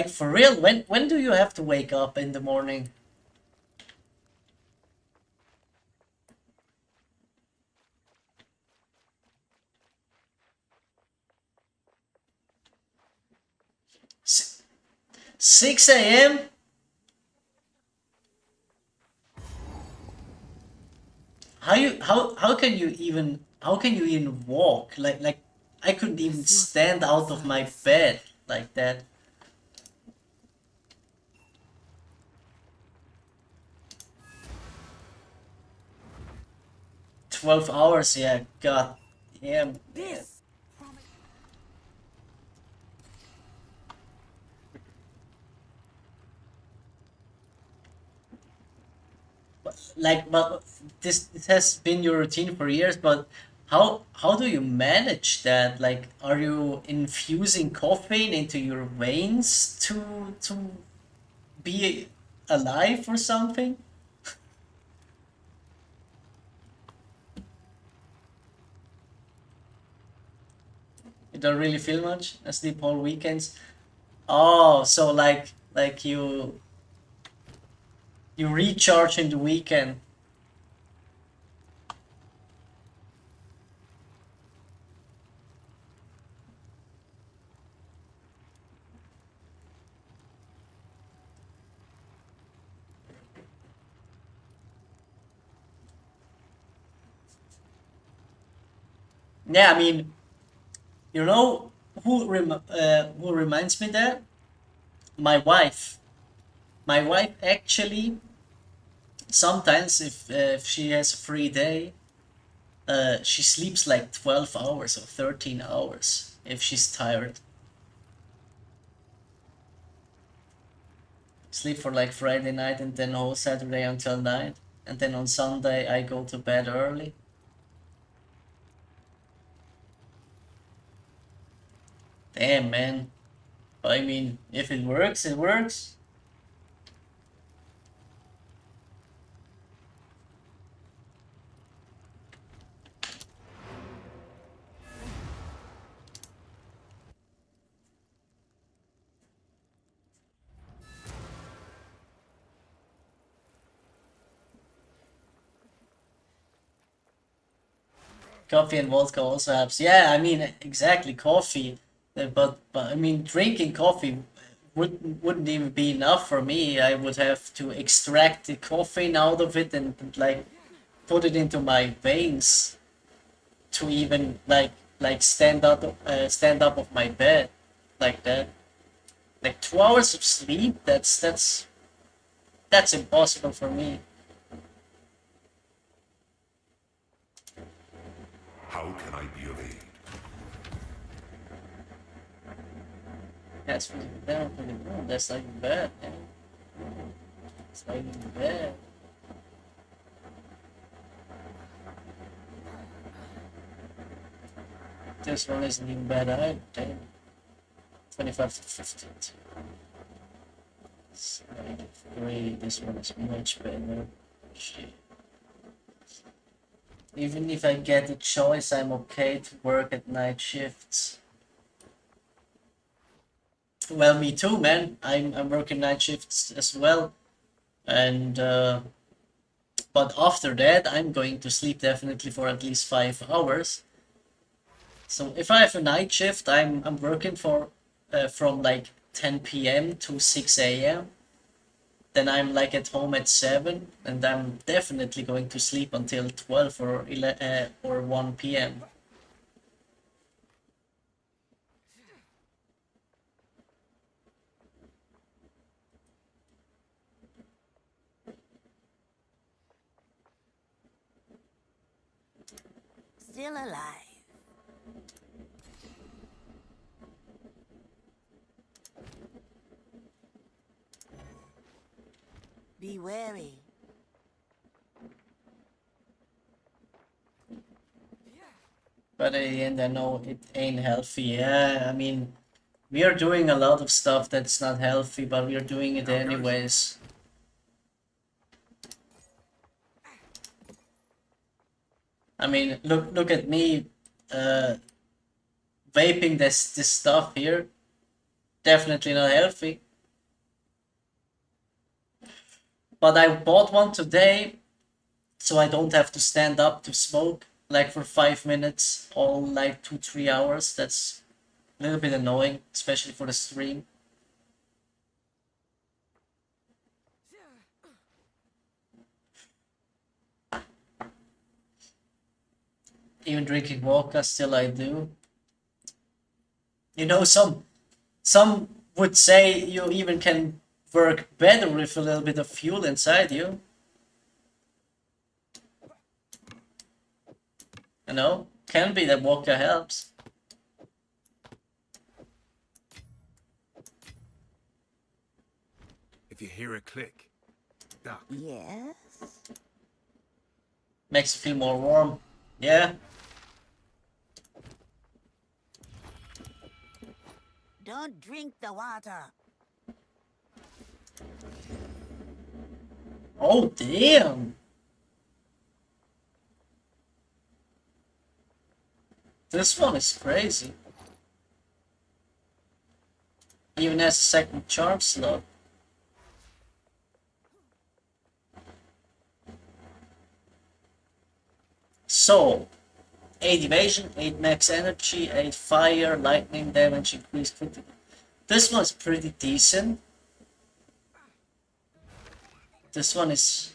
for real, when do you have to wake up in the morning? S 6 a.m.? How can you even walk? Like I couldn't even stand out of my bed like that. 12 hours, yeah, god damn. This But this has been your routine for years, but how do you manage that? Like, are you infusing caffeine into your veins to be alive or something? You don't really feel much? I sleep whole weekends. Oh, so like you recharge in the weekend. Yeah, I mean, you know who reminds me that? My wife. My wife actually sometimes if she has a free day, she sleeps like 12 hours or 13 hours. if she's tired. Sleep for like Friday night and then whole Saturday until night. And then on Sunday I go to bed early. Damn, man. I mean, if it works, it works. Coffee and vodka also helps. Yeah, I mean, exactly, coffee. But I mean, drinking coffee wouldn't even be enough for me. I would have to extract the caffeine out of it and like put it into my veins to even like stand up of my bed like that. Like 2 hours of sleep. That's impossible for me. How can I be of aid? That's really bad. Really bad. That's not even bad. Man. It's not even bad. This one isn't even bad either. Damn. 25 to 15. It's 93. This one is much better. Shit. Even if I get a choice, I'm okay to work at night shifts. Well, me too, man. I'm working night shifts as well, and but after that, I'm going to sleep definitely for at least 5 hours. So if I have a night shift, I'm working for from like 10 p.m. to 6 a.m. Then I'm like at home at 7, and I'm definitely going to sleep until 12 or 1 p.m. Still alive. Be wary. But at the end, I know it ain't healthy. Yeah, I mean, we are doing a lot of stuff that's not healthy, but we are doing it Now, guys. anyways. I mean, look at me, uh, vaping this stuff here. Definitely not healthy. But I bought one today, so I don't have to stand up to smoke like for 5 minutes, all like 2 3 hours. That's a little bit annoying, especially for the stream. Even drinking vodka, still I do. You know, some would say you even can work better with a little bit of fuel inside you. You know, can be that vodka helps. If you hear a click, duck. Yes. Makes you feel more warm. Yeah. Don't drink the water. Oh damn. This one is crazy. Even has a second charm slot. So, 8 evasion, 8 max energy, 8 fire, lightning damage, increased critical. This one's pretty decent. This one is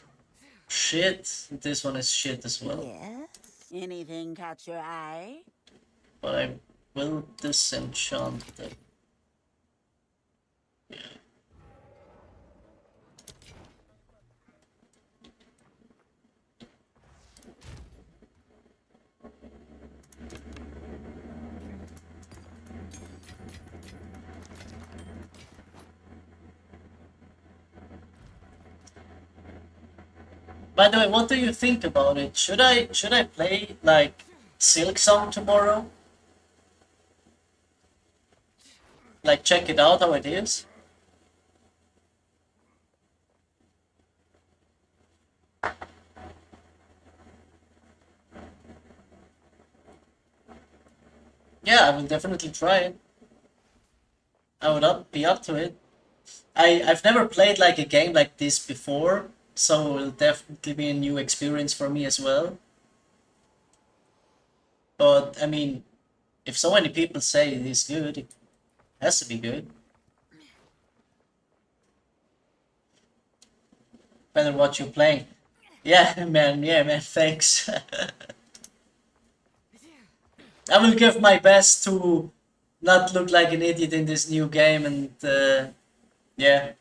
shit. This one is shit as well. Yes. Anything catch your eye? But I will disenchant it. By the way, what do you think about it? Should I play like Silk Song tomorrow? Like check it out how it is? Yeah, I will definitely try it. I would be up to it. I've never played like a game like this before, so it'll definitely be a new experience for me as well. But I mean, if so many people say it is good, it has to be good. Depending on what you're playing. Yeah, man. Yeah, man. Thanks. I will give my best to not look like an idiot in this new game, and yeah.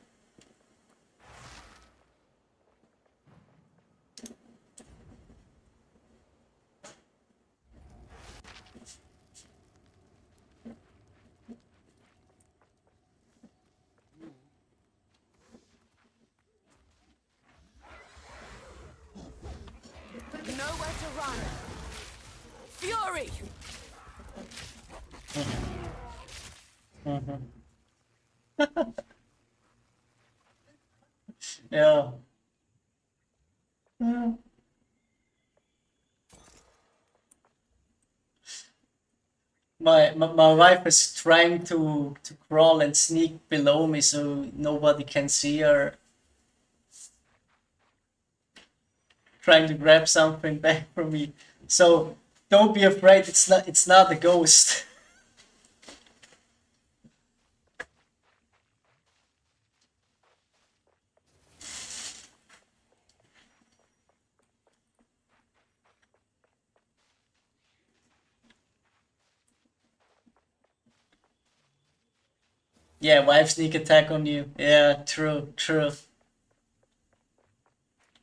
Nowhere to run. Fury! Mhm. Yeah. Mm. My wife is trying to crawl and sneak below me so nobody can see her, trying to grab something back from me. So don't be afraid, it's not a ghost. Yeah, wife sneak attack on you. Yeah, true, true.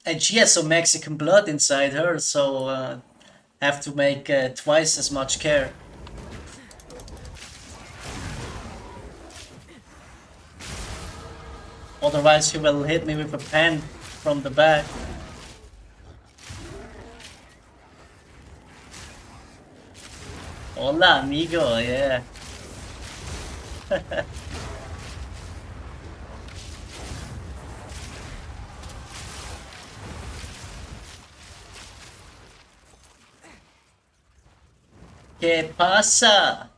And she has some Mexican blood inside her, so have to make twice as much care. Otherwise, she will hit me with a pen from the back. Hola, amigo, yeah. ¿Qué pasa?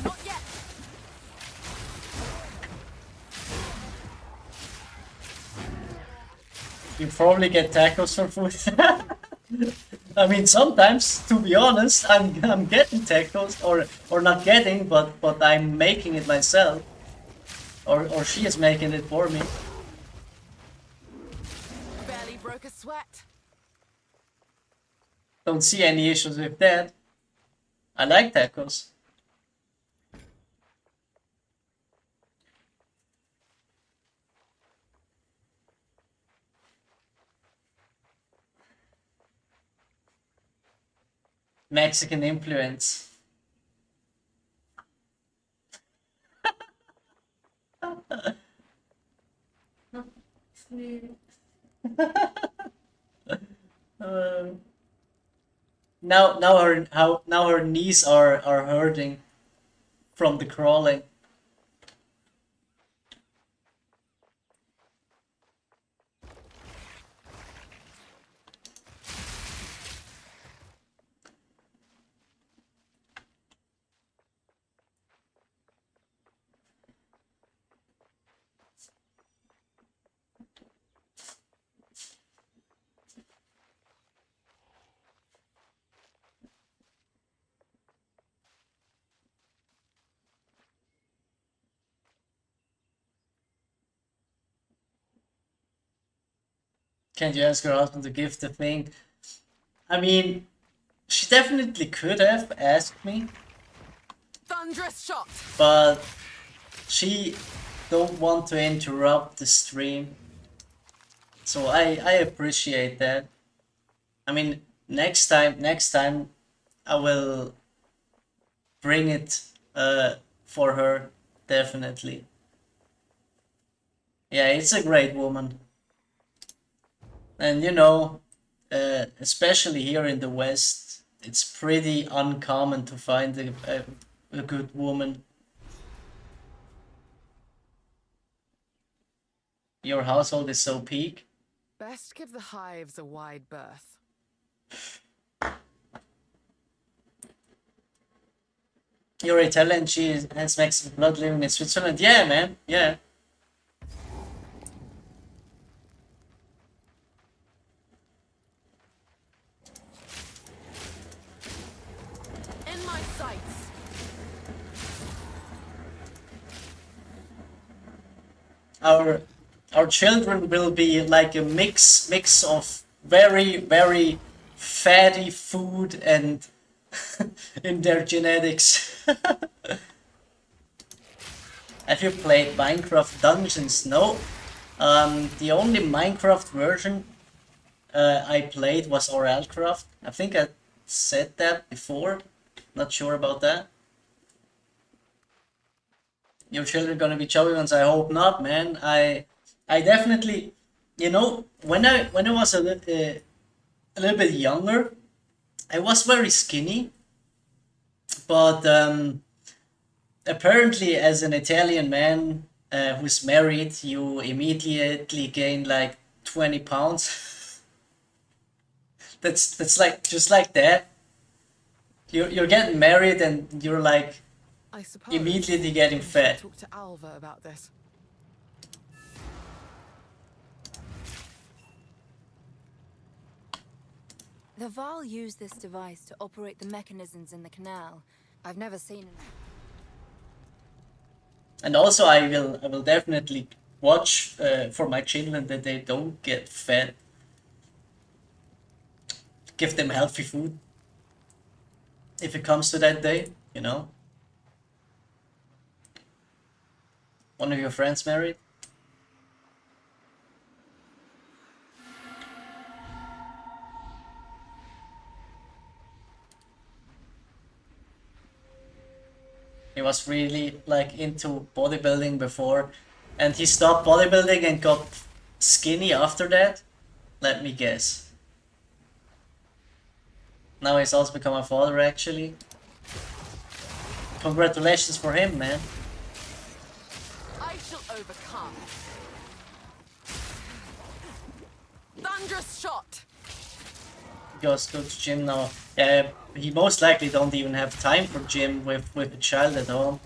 Not yet! You probably get tacos for food. I mean, sometimes, to be honest, I'm getting tacos, or not getting, but I'm making it myself, or she is making it for me. Barely broke a sweat. Don't see any issues with that. I like tacos. Mexican influence. Uh, now her knees are hurting from the crawling. Can't you ask her husband to give the thing? I mean, she definitely could have asked me, Thunderous shot! but she don't want to interrupt the stream. So I appreciate that. I mean, next time I will bring it for her, definitely. Yeah, it's a great woman. And especially here in the West, it's pretty uncommon to find a good woman. Your household is so peak. Best give the hives a wide berth. You're Italian, she has Mexican blood living in Switzerland. Yeah, man. Yeah. In my sights. Our our children will be like a mix of very, very fatty food and in their genetics. Have you played Minecraft Dungeons? No. The only Minecraft version I played was Oralcraft. I think I said that before. Not sure about that. Your children gonna be chubby ones? I hope not, man. I definitely, when I was a little bit younger, I was very skinny, but apparently, as an Italian man who's married, you immediately gain like 20 pounds. That's like just like that. You're getting married and you're like I suppose. immediately getting I should fat. talk to Alva about this. The Val use this device to operate the mechanisms in the canal. I've never seen it. And also, I will definitely watch for my children that they don't get fat. Give them healthy food if it comes to that day, you know. One of your friends married? He was really like into bodybuilding before, and he stopped bodybuilding and got skinny after that. Let me guess. Now he's also become a father, actually. Congratulations for him, man. I shall overcome. Thunderous shot. Goes go to gym now. Yeah, he most likely don't even have time for gym with a child at home.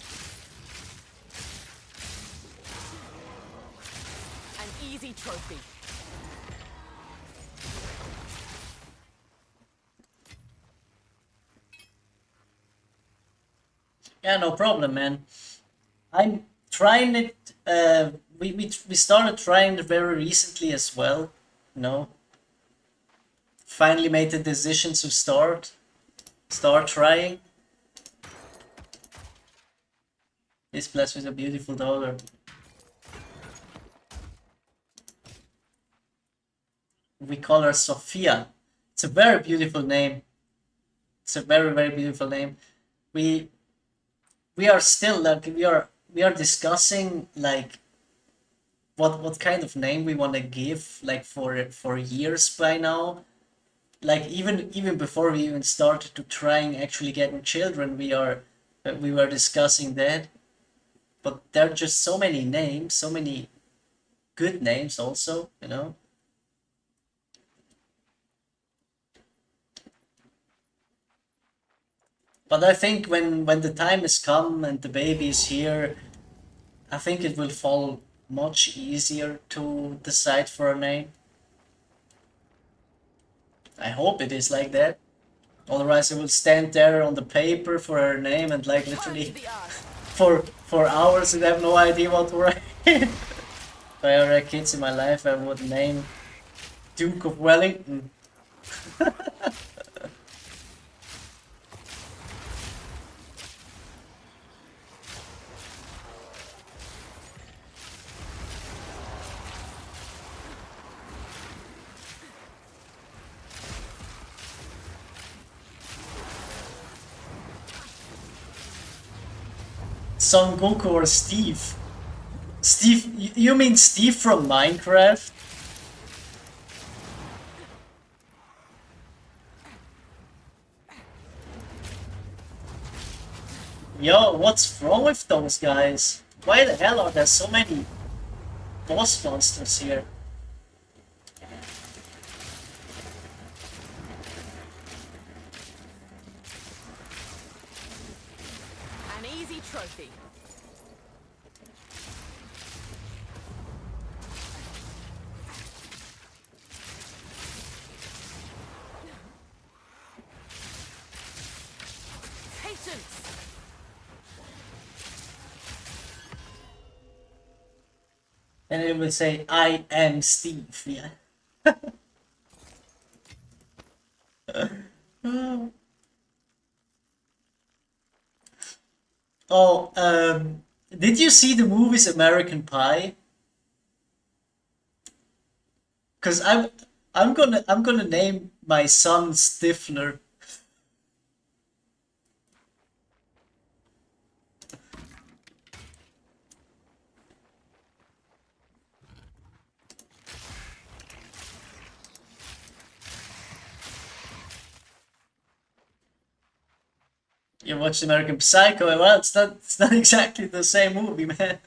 An easy trophy. Yeah, no problem, man. I'm trying it. We started trying it very recently as well. You know, finally made the decision to start trying. This blessed with a beautiful daughter. We call her Sophia. It's a very beautiful name. It's a very, very beautiful name. We we are still like we are discussing like what kind of name we want to give like for years by now. Like even before we even started to trying actually getting children, we were discussing that. But there are just so many names, so many good names also, you know. But I think when the time has come and the baby is here, I think it will fall much easier to decide for a name. I hope it is like that. Otherwise, I will stand there on the paper for her name and like Turn literally to the earth. for hours and have no idea what to write. If I ever had kids in my life, I would name Duke of Wellington. Son Goku or Steve? Steve, you mean Steve from Minecraft? Yo, what's wrong with those guys? Why the hell are there so many boss monsters here? An easy trophy. Patience. And it will say, I am Steve, yeah. Oh, did you see the movies American Pie? Cause I'm gonna name my son Stifler. You watched American Psycho? Well, it's not exactly the same movie, man.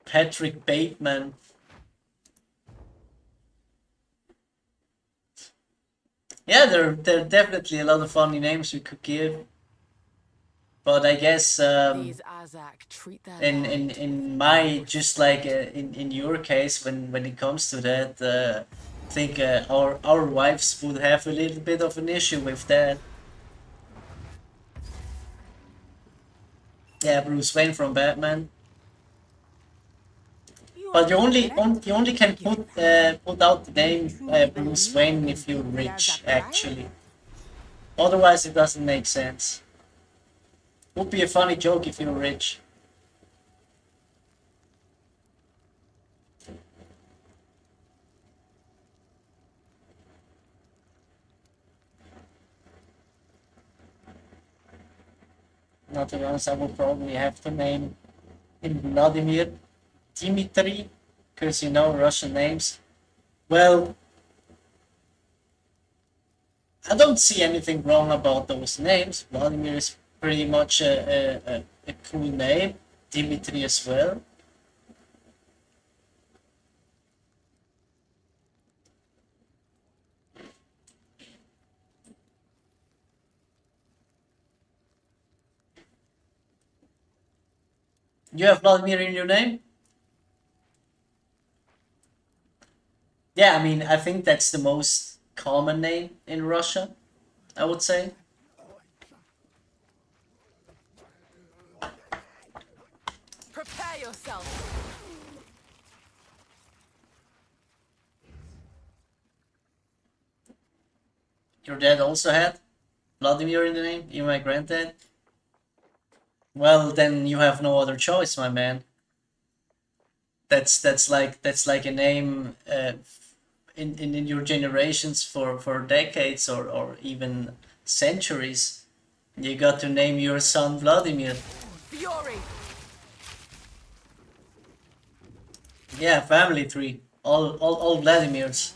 Patrick Bateman. Yeah, there are definitely a lot of funny names we could give, but I guess These Azak treat their in land in with my no just like in your case when it comes to that, I think our wives would have a little bit of an issue with that. Yeah, Bruce Wayne from Batman. You But you are only correct. you only can put out the name Truly Bruce believe Wayne in if you're the rich, Azak, right? actually. Otherwise, it doesn't make sense. Would be a funny joke if you're rich. Not to be honest, I would probably have to name him Vladimir, Dmitri, because you know Russian names. Well, I don't see anything wrong about those names. Vladimir is pretty much a cool name. Dmitri as well. You have Vladimir in your name? Yeah, I mean, I think that's the most common name in Russia, I would say. Prepare yourself. Your dad also had Vladimir in the name, even my granddad. Well, then you have no other choice, my man. That's like a name in your generations for decades or even centuries. You got to name your son Vladimir. Fury. Yeah, family tree. All Vladimirs.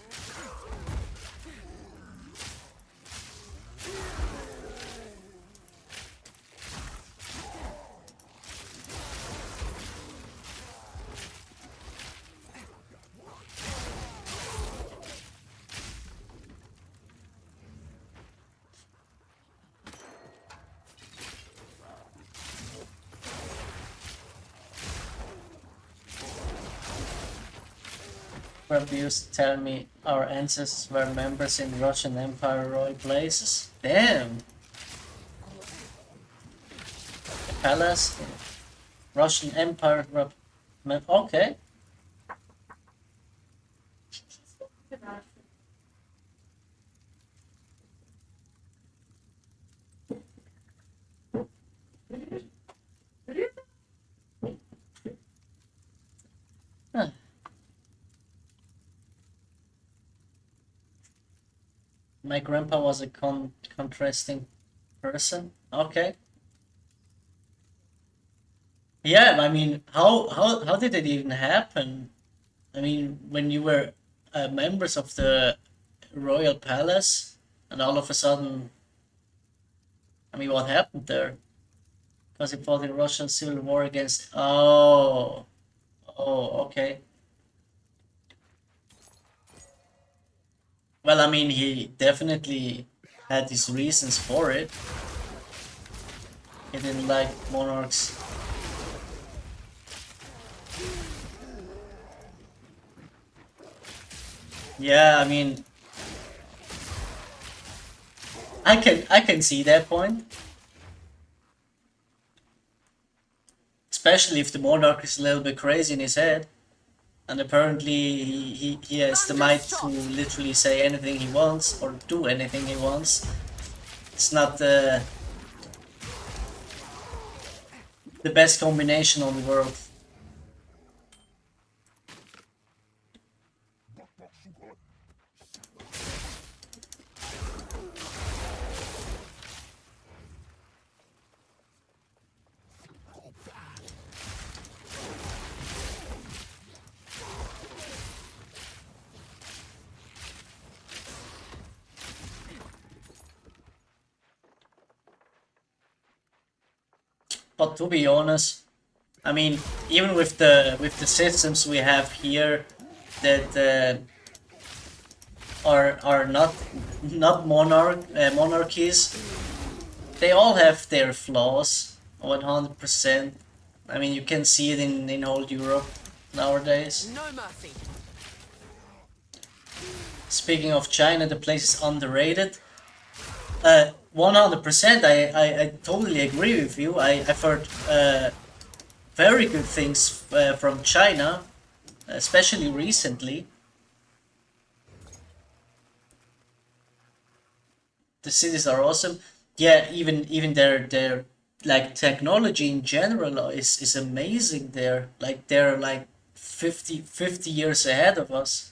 Grandpa used to tell me our ancestors were members in Russian Empire royal places. Damn. The palace, the Russian Empire. Okay. Huh. My grandpa was a contrasting person. Okay. Yeah, I mean, how did it even happen? I mean, when you were members of the royal palace, and all of a sudden, I mean, what happened there? Because he fought in Russian civil war against. Oh, okay. Well, I mean, he definitely had his reasons for it. He didn't like monarchs. Yeah, I mean, I can see that point, especially if the monarch is a little bit crazy in his head, and apparently he has the might to literally say anything he wants or do anything he wants. It's not the best combination on the world. But to be honest, I mean, even with the systems we have here that are not monarchies, they all have their flaws. 100%. I mean, you can see it in whole Europe nowadays. No mercy. Speaking of China, the place is underrated. 100%. I totally agree with you. I've heard very good things from China, especially recently. The cities are awesome. Yeah, even their like technology in general is amazing there. Like they're like 50 years ahead of us.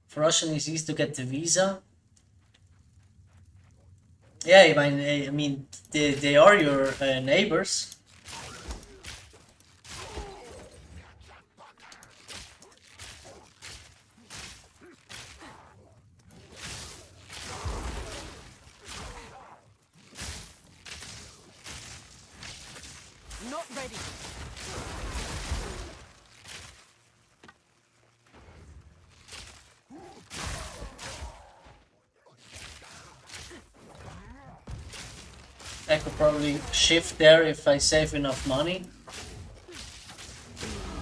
For Russian, it's easy to get the visa. Yeah, I mean, they are your neighbors. Not ready. I could probably shift there if I save enough money.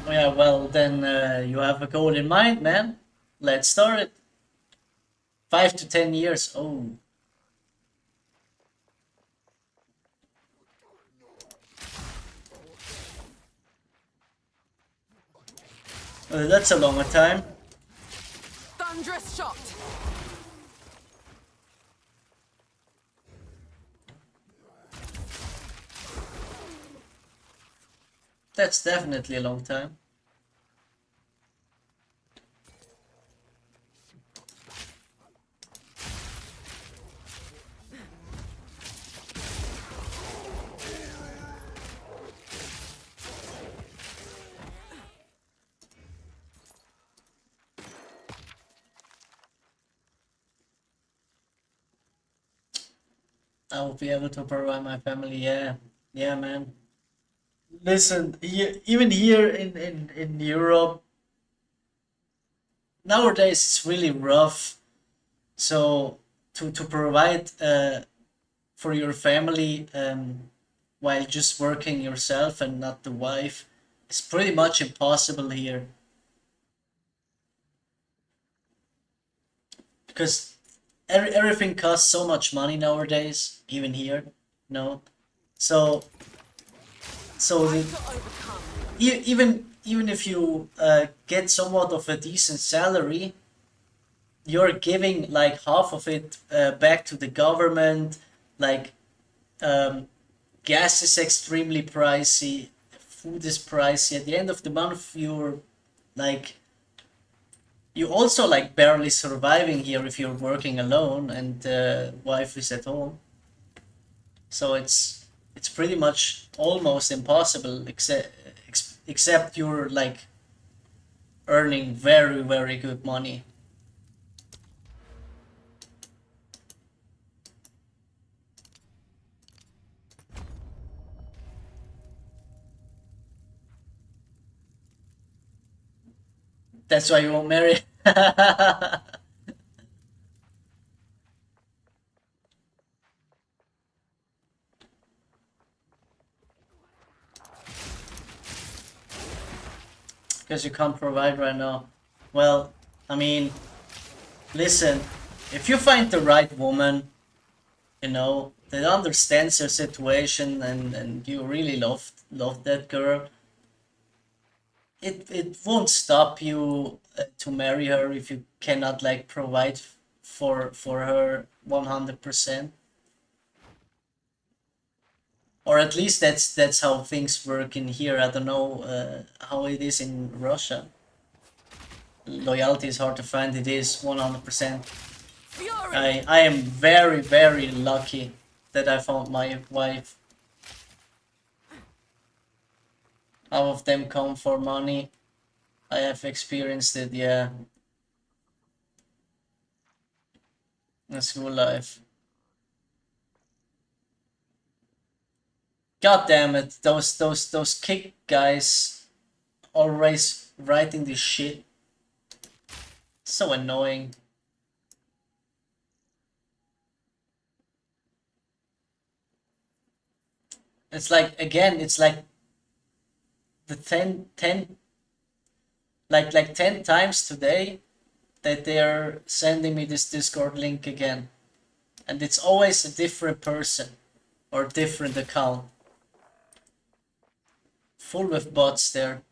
Yeah, well, then you have a goal in mind, man. Let's start it. 5 to 10 years. Oh, that's a longer time. Thunderous shot. That's definitely a long time. I will be able to provide my family. Yeah, yeah, man. Listen, even here in Europe, nowadays it's really rough. So to provide for your family while just working yourself and not the wife is pretty much impossible here because everything costs so much money nowadays, even here. No, so so To overcome. even if you get somewhat of a decent salary, you're giving like half of it back to the government. Like um, gas is extremely pricey, food is pricey. At the end of the month, you're like You also like barely surviving here if you're working alone and the wife is at home. So it's pretty much almost impossible except you're like earning very good money. That's why you won't marry. Because you can't provide right now. Well, I mean, listen, if you find the right woman, you know, that understands your situation and you really love that girl, it won't stop you to marry her if you cannot like provide for her 100%. Or at least that's how things work in here. I don't know how it is in Russia. Loyalty is hard to find. It is 100%. Fury! I am very lucky that I found my wife. All of them come for money. I have experienced it, yeah. In school life. God damn it, those kick guys always writing this shit. So annoying. It's like again, it's like the 10 like 10 times today that they're sending me this Discord link again. And it's always a different person or different account. Full with bots there.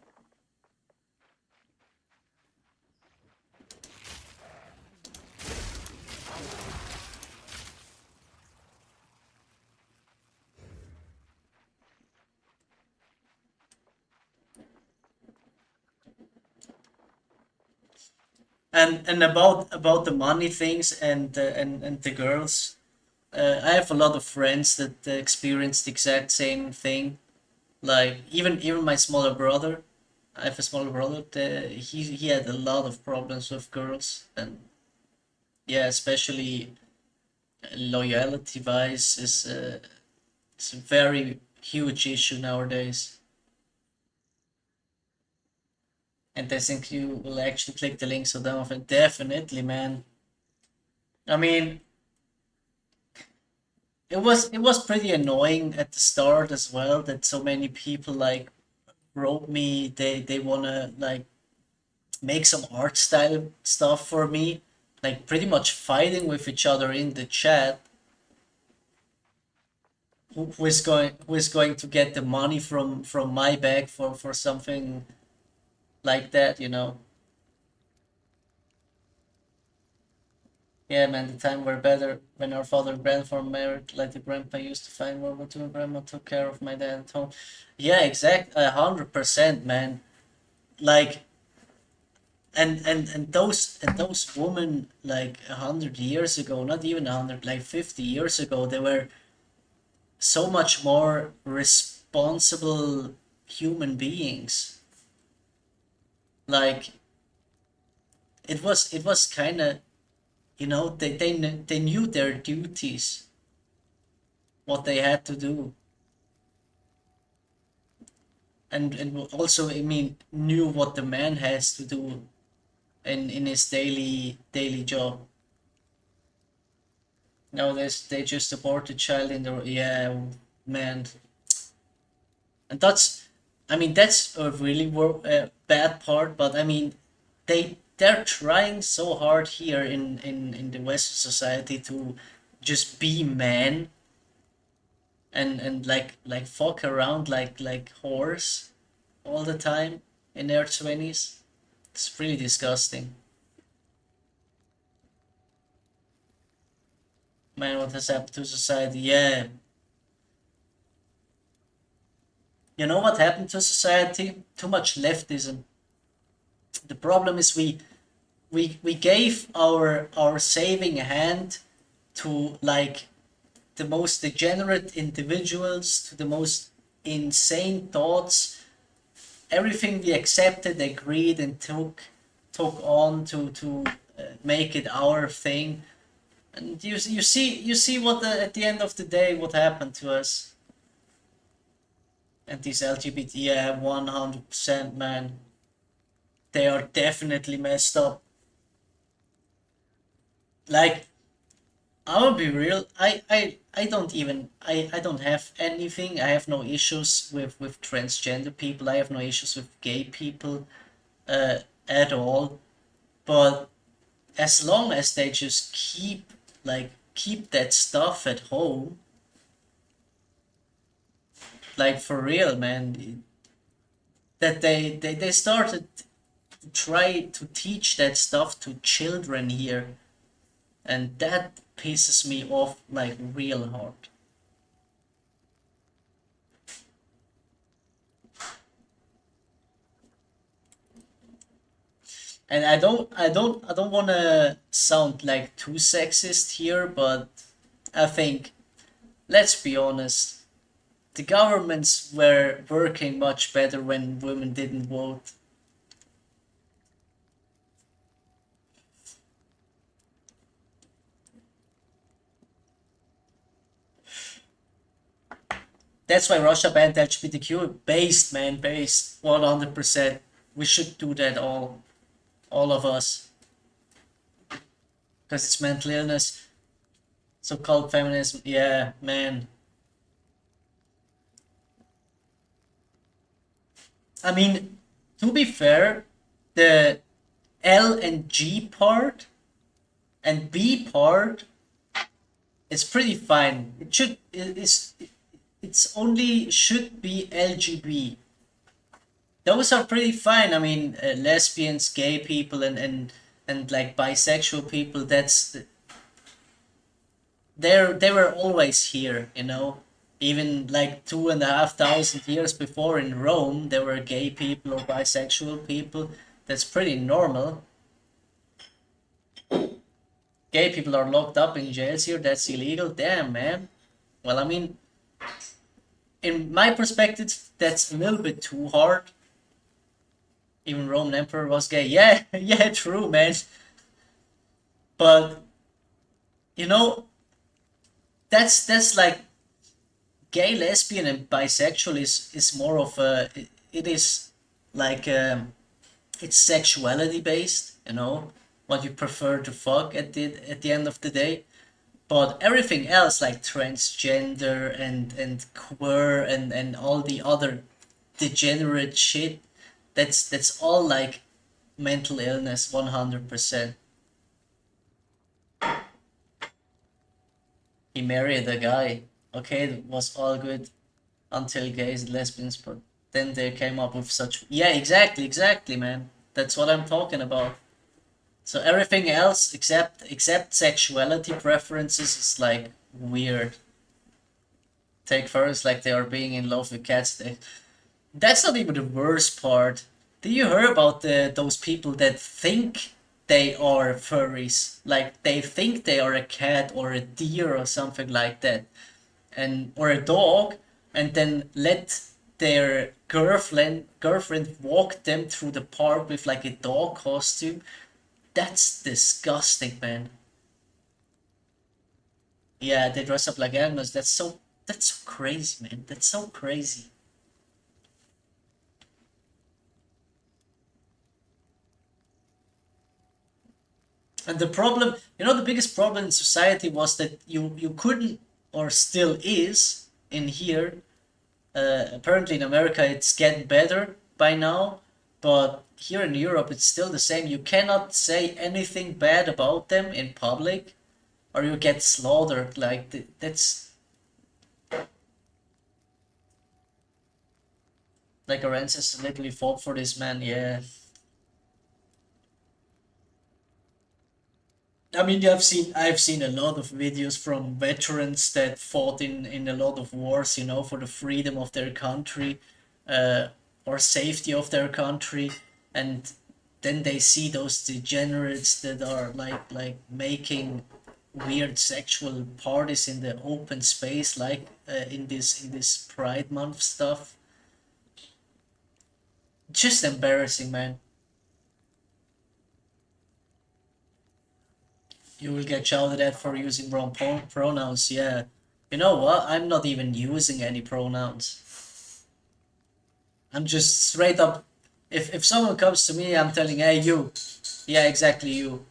And about the money things and the girls, I have a lot of friends that experienced the exact same thing. Like even my smaller brother, I have a smaller brother. He had a lot of problems with girls, and yeah, especially loyalty wise is it's a very huge issue nowadays. And I think you will actually click the link so down. Definitely, man. I mean, it was pretty annoying at the start as well that so many people like wrote me they wanna like make some art style stuff for me, like pretty much fighting with each other in the chat. Who is going to get the money from my bag for something like that, you know? Yeah, man, the time were better when our father and grandfather married, like the grandpa used to fight in World War II and grandma took care of my dad at home. Yeah, exact, 100%, man. Like, and those women like 100 years ago, not even 100, like 50 years ago, they were so much more responsible human beings. Like, it was kind of, you know, they knew their duties, what they had to do, and also, I mean, knew what the man has to do in his daily job. Nowadays, they just abort the child in the, yeah, man. And that's, I mean, that's a really bad part. But I mean, they're trying so hard here in the Western society to just be men and like fuck around like whores all the time in their 20s. It's really disgusting. Man, what has happened to society? Yeah. You know what happened to society? Too much leftism. The problem is we gave our saving hand to like the most degenerate individuals, to the most insane thoughts. Everything we accepted, agreed, and took on to make it our thing. And you see what at the end of the day what happened to us. And these LGBT, yeah, 100%, man. They are definitely messed up. Like, I'll be real. I don't even I don't have anything. I have no issues with transgender people. I have no issues with gay people at all. But as long as they just keep that stuff at home, like for real, man, that they started to try to teach that stuff to children here, and that pisses me off like real hard. And I don't want to sound like too sexist here, but I think, let's be honest, the governments were working much better when women didn't vote. That's why Russia banned LGBTQ. Based, man, based. 100%. We should do that all of us. Because it's mental illness. So-called feminism. Yeah, man. I mean, to be fair, the L and G part and B part is pretty fine. It's only should be LGB. Those are pretty fine. I mean, lesbians, gay people, and like bisexual people. They were always here, you know. Even like 2,500 years before in Rome, there were gay people or bisexual people. That's pretty normal. Gay people are locked up in jails here. That's illegal. Damn, man. Well, I mean, in my perspective, that's a little bit too hard. Even Roman Emperor was gay. Yeah, yeah, true, man. But you know, that's like gay, lesbian, and bisexual is more of a it is like it's sexuality based. You know, what you prefer to fuck at the end of the day. But everything else like transgender and queer and all the other degenerate shit, that's all like mental illness 100%. He married a guy. Okay, it was all good until gays and lesbians, but then they came up with such. Yeah, exactly, man. That's what I'm talking about. So everything else except sexuality preferences is like weird. Take first, like they are being in love with cats. That's not even the worst part. Do you hear about those people that think they are furries? Like they think they are a cat or a deer or something like that, and or a dog, and then let their girlfriend walk them through the park with like a dog costume. That's disgusting, man. Yeah, they dress up like animals. That's so crazy, man. That's so crazy. And the problem, you know, the biggest problem in society was that you couldn't, or still is in here. Apparently in America it's getting better by now, but here in Europe it's still the same. You cannot say anything bad about them in public, or you get slaughtered. Like that's like our ancestors literally fought for this man. Yeah. I mean, I've seen a lot of videos from veterans that fought in a lot of wars, you know, for the freedom of their country, uh, or safety of their country, and then they see those degenerates that are like making weird sexual parties in the open space, like in this Pride Month stuff. Just embarrassing, man. You will get shouted at for using wrong pronouns. Yeah. You know what? I'm not even using any pronouns. I'm just straight up. If someone comes to me, I'm telling, hey, you. Yeah, exactly, you.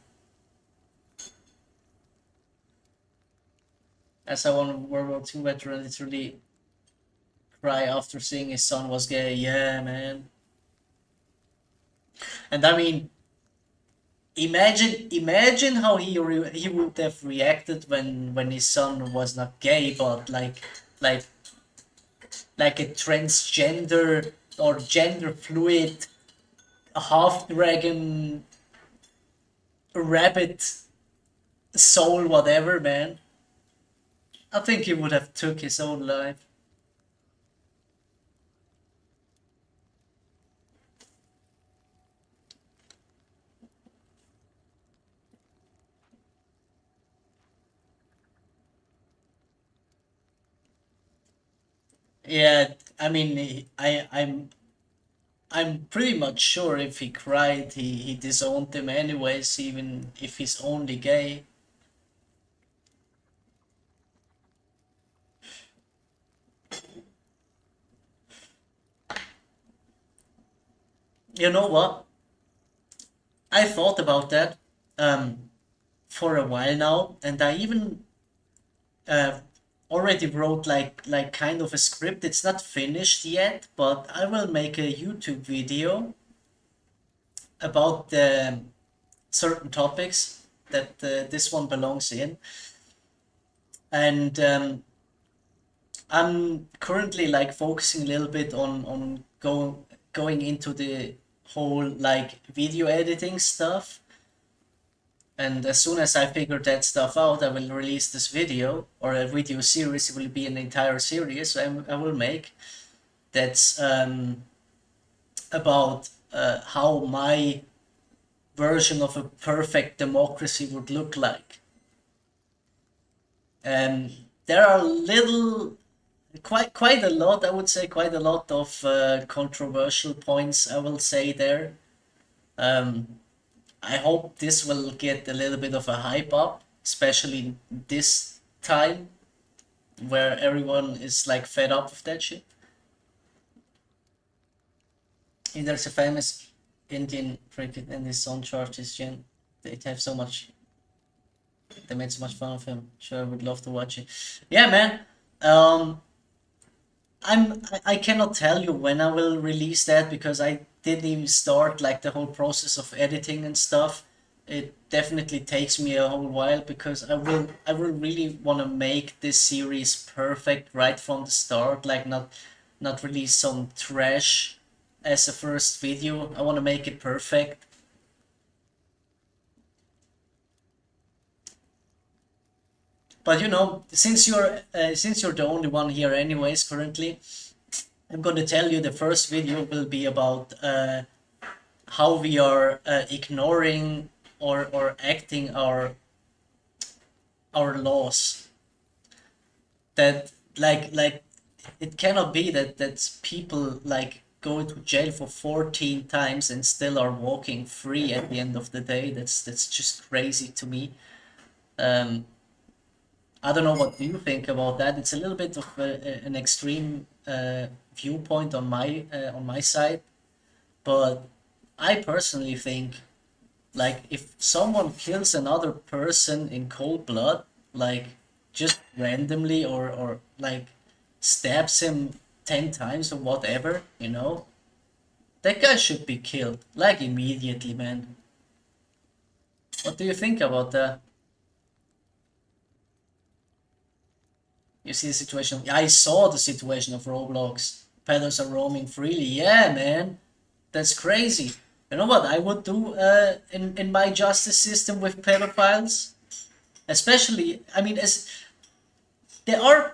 As I one World War II veteran literally cry after seeing his son was gay. Yeah, man. And I mean, imagine how he would have reacted when his son was not gay, but like like a transgender or gender fluid half dragon rabbit soul whatever, man. I think he would have took his own life. Yeah, I mean, I'm pretty much sure if he cried, he disowned him anyways, even if he's only gay. You know what? I thought about that for a while now, and I even uh, already wrote like kind of a script. It's not finished yet, but I will make a YouTube video about the certain topics that this one belongs in, and I'm currently like focusing a little bit on going into the whole like video editing stuff. And as soon as I figure that stuff out, I will release this video or a video series. It will be an entire series I will make that's about how my version of a perfect democracy would look like. There are quite a lot, I would say, quite a lot of controversial points. I will say there. Um, I hope this will get a little bit of a hype up, especially this time where everyone is like fed up with that shit. And there's a famous Indian cricket and his son charged his gen. They have so much. They made so much fun of him. Sure, I would love to watch it. Yeah, man. Um, I cannot tell you when I will release that because I didn't even start like the whole process of editing and stuff. It definitely takes me a whole while because I will really want to make this series perfect right from the start, like not release some trash as a first video. I want to make it perfect. But you know, since you're the only one here anyways currently, I'm going to tell you the first video will be about how we are ignoring or acting our laws. That like it cannot be that people like go to jail for 14 times and still are walking free at the end of the day. That's just crazy to me. Um, I don't know what do you think about that. It's a little bit of an extreme viewpoint on my side, but I personally think like if someone kills another person in cold blood, like just randomly or like stabs him 10 times or whatever, you know, that guy should be killed like immediately, man. What do you think about that? You see the situation. I saw the situation of Roblox. Peddlers are roaming freely. Yeah, man. That's crazy. You know what I would do in my justice system with pedophiles? Especially, I mean, as there are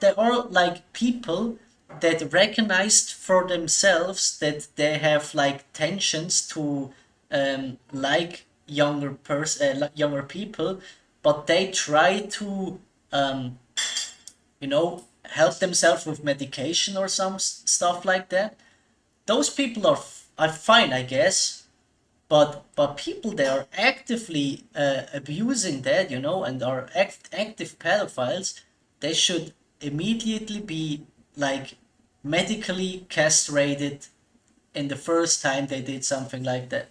like people that recognized for themselves that they have like tensions like younger people, but they try to help themselves with medication or some stuff like that. Those people are fine, I guess. But people that are actively abusing that, and are active pedophiles, they should immediately be like medically castrated in the first time they did something like that.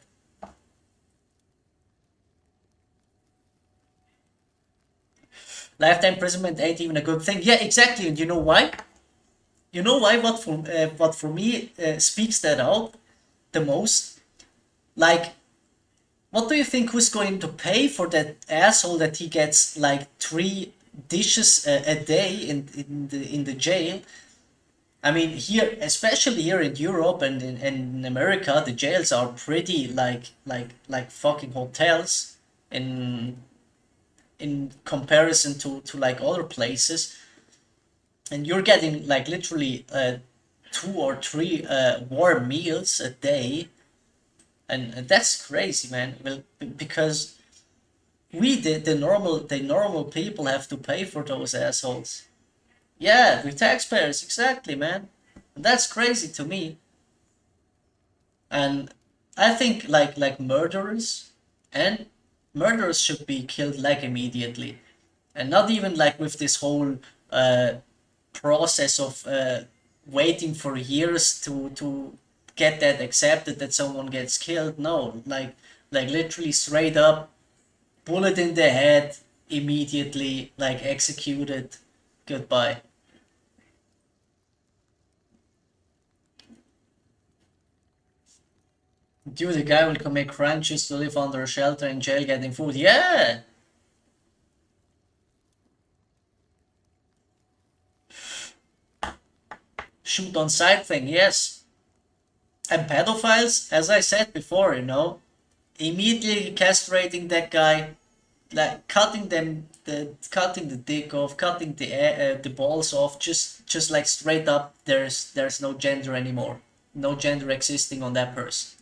Lifetime imprisonment ain't even a good thing. Yeah, exactly. And you know why? You know why? What for me speaks that out the most? Like, what do you think who's going to pay for that asshole that he gets like 3 dishes a day in the jail? I mean, here, especially here in Europe and in America, the jails are pretty like fucking hotels in in comparison to like other places, and you're getting like literally 2 or 3 warm meals a day, and that's crazy, man. Well, because we the normal people have to pay for those assholes. Yeah, with taxpayers, exactly, man. And that's crazy to me. And I think like and murderers should be killed like immediately, and not even like with this whole uh, process of waiting for years to get that accepted that someone gets killed. No, like literally straight up bullet in the head immediately, like executed. Goodbye. Dude, the guy will commit crime just to live under a shelter in jail getting food. Yeah! Shoot on sight thing, yes. And pedophiles, as I said before, immediately castrating that guy, like cutting the dick off, cutting the balls off, just like straight up. There's no gender anymore, no gender existing on that person.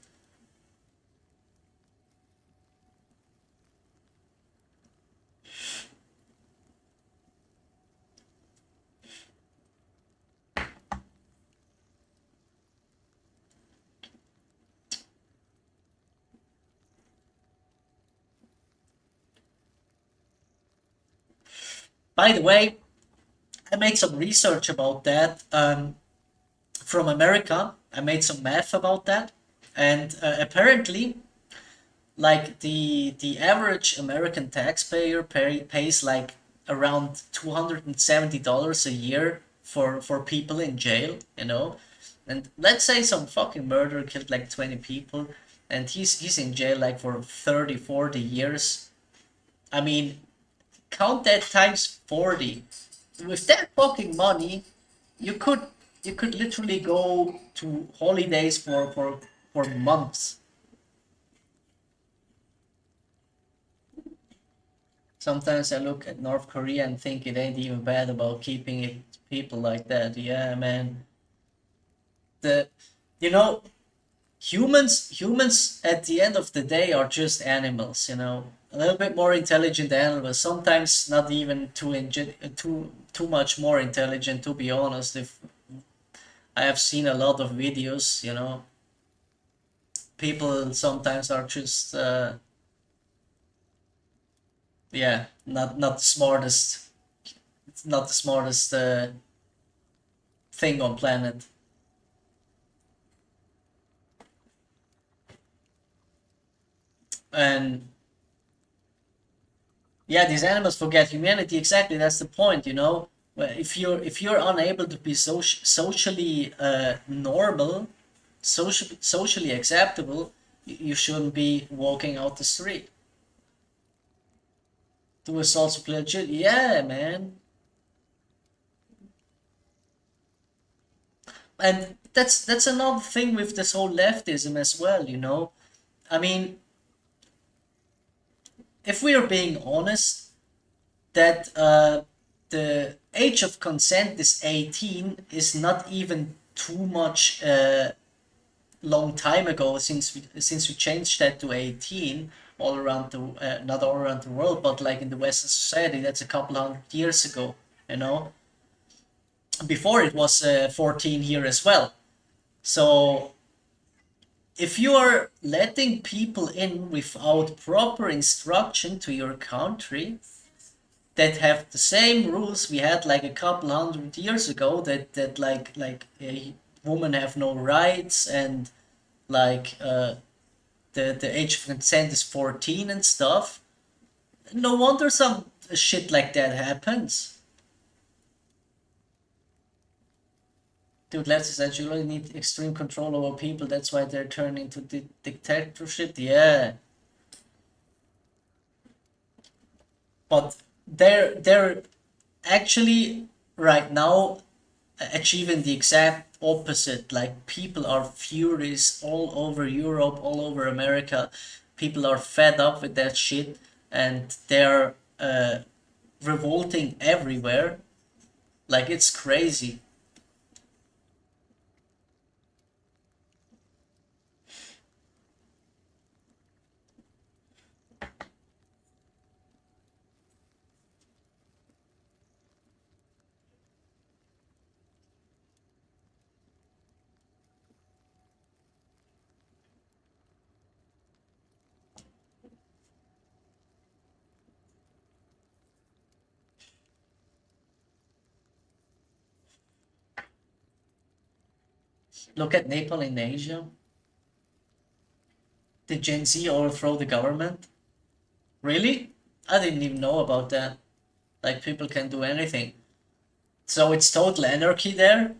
By the way, I made some research about that from America. I made some math about that, and apparently, like the average American taxpayer pays like around $270 a year for people in jail. And let's say some fucking murderer killed like 20 people, and he's in jail like for 30, 40 years. I mean, count that times 40. With that fucking money, you could you could literally go to holidays for months. Sometimes I look at North Korea and think it ain't even bad about keeping it people like that. Yeah, man. The you know humans at the end of the day are just animals. A little bit more intelligent animals. Sometimes not even too much more intelligent, to be honest. If I have seen a lot of videos. People sometimes are just yeah, not the smartest. It's not the smartest thing on planet. And yeah, these animals forget humanity. Exactly, that's the point. Well, if you're unable to be socially normal, socially acceptable, you shouldn't be walking out the street. To assault a legit, yeah, man. And that's another thing with this whole leftism as well. I mean, if we are being honest, that the age of consent is 18 is not even too much long time ago, since we changed that to 18 all around the not all around the world, but like in the Western society, that's a couple hundred years ago, you know. Before it was 14 here as well. So if you are letting people in without proper instruction to your country that have the same rules we had like a couple hundred years ago, that like a woman have no rights, and like the age of consent is 14 and stuff, no wonder some shit like that happens. Dude, leftists actually need extreme control over people. That's why they're turning to dictatorship. Yeah, but they're actually right now achieving the exact opposite. Like people are furious all over Europe, all over America. People are fed up with that shit, and they're revolting everywhere. Like it's crazy. Look at Nepal in Asia. Did Gen Z overthrow the government? Really? I didn't even know about that. Like people can do anything. So it's total anarchy there?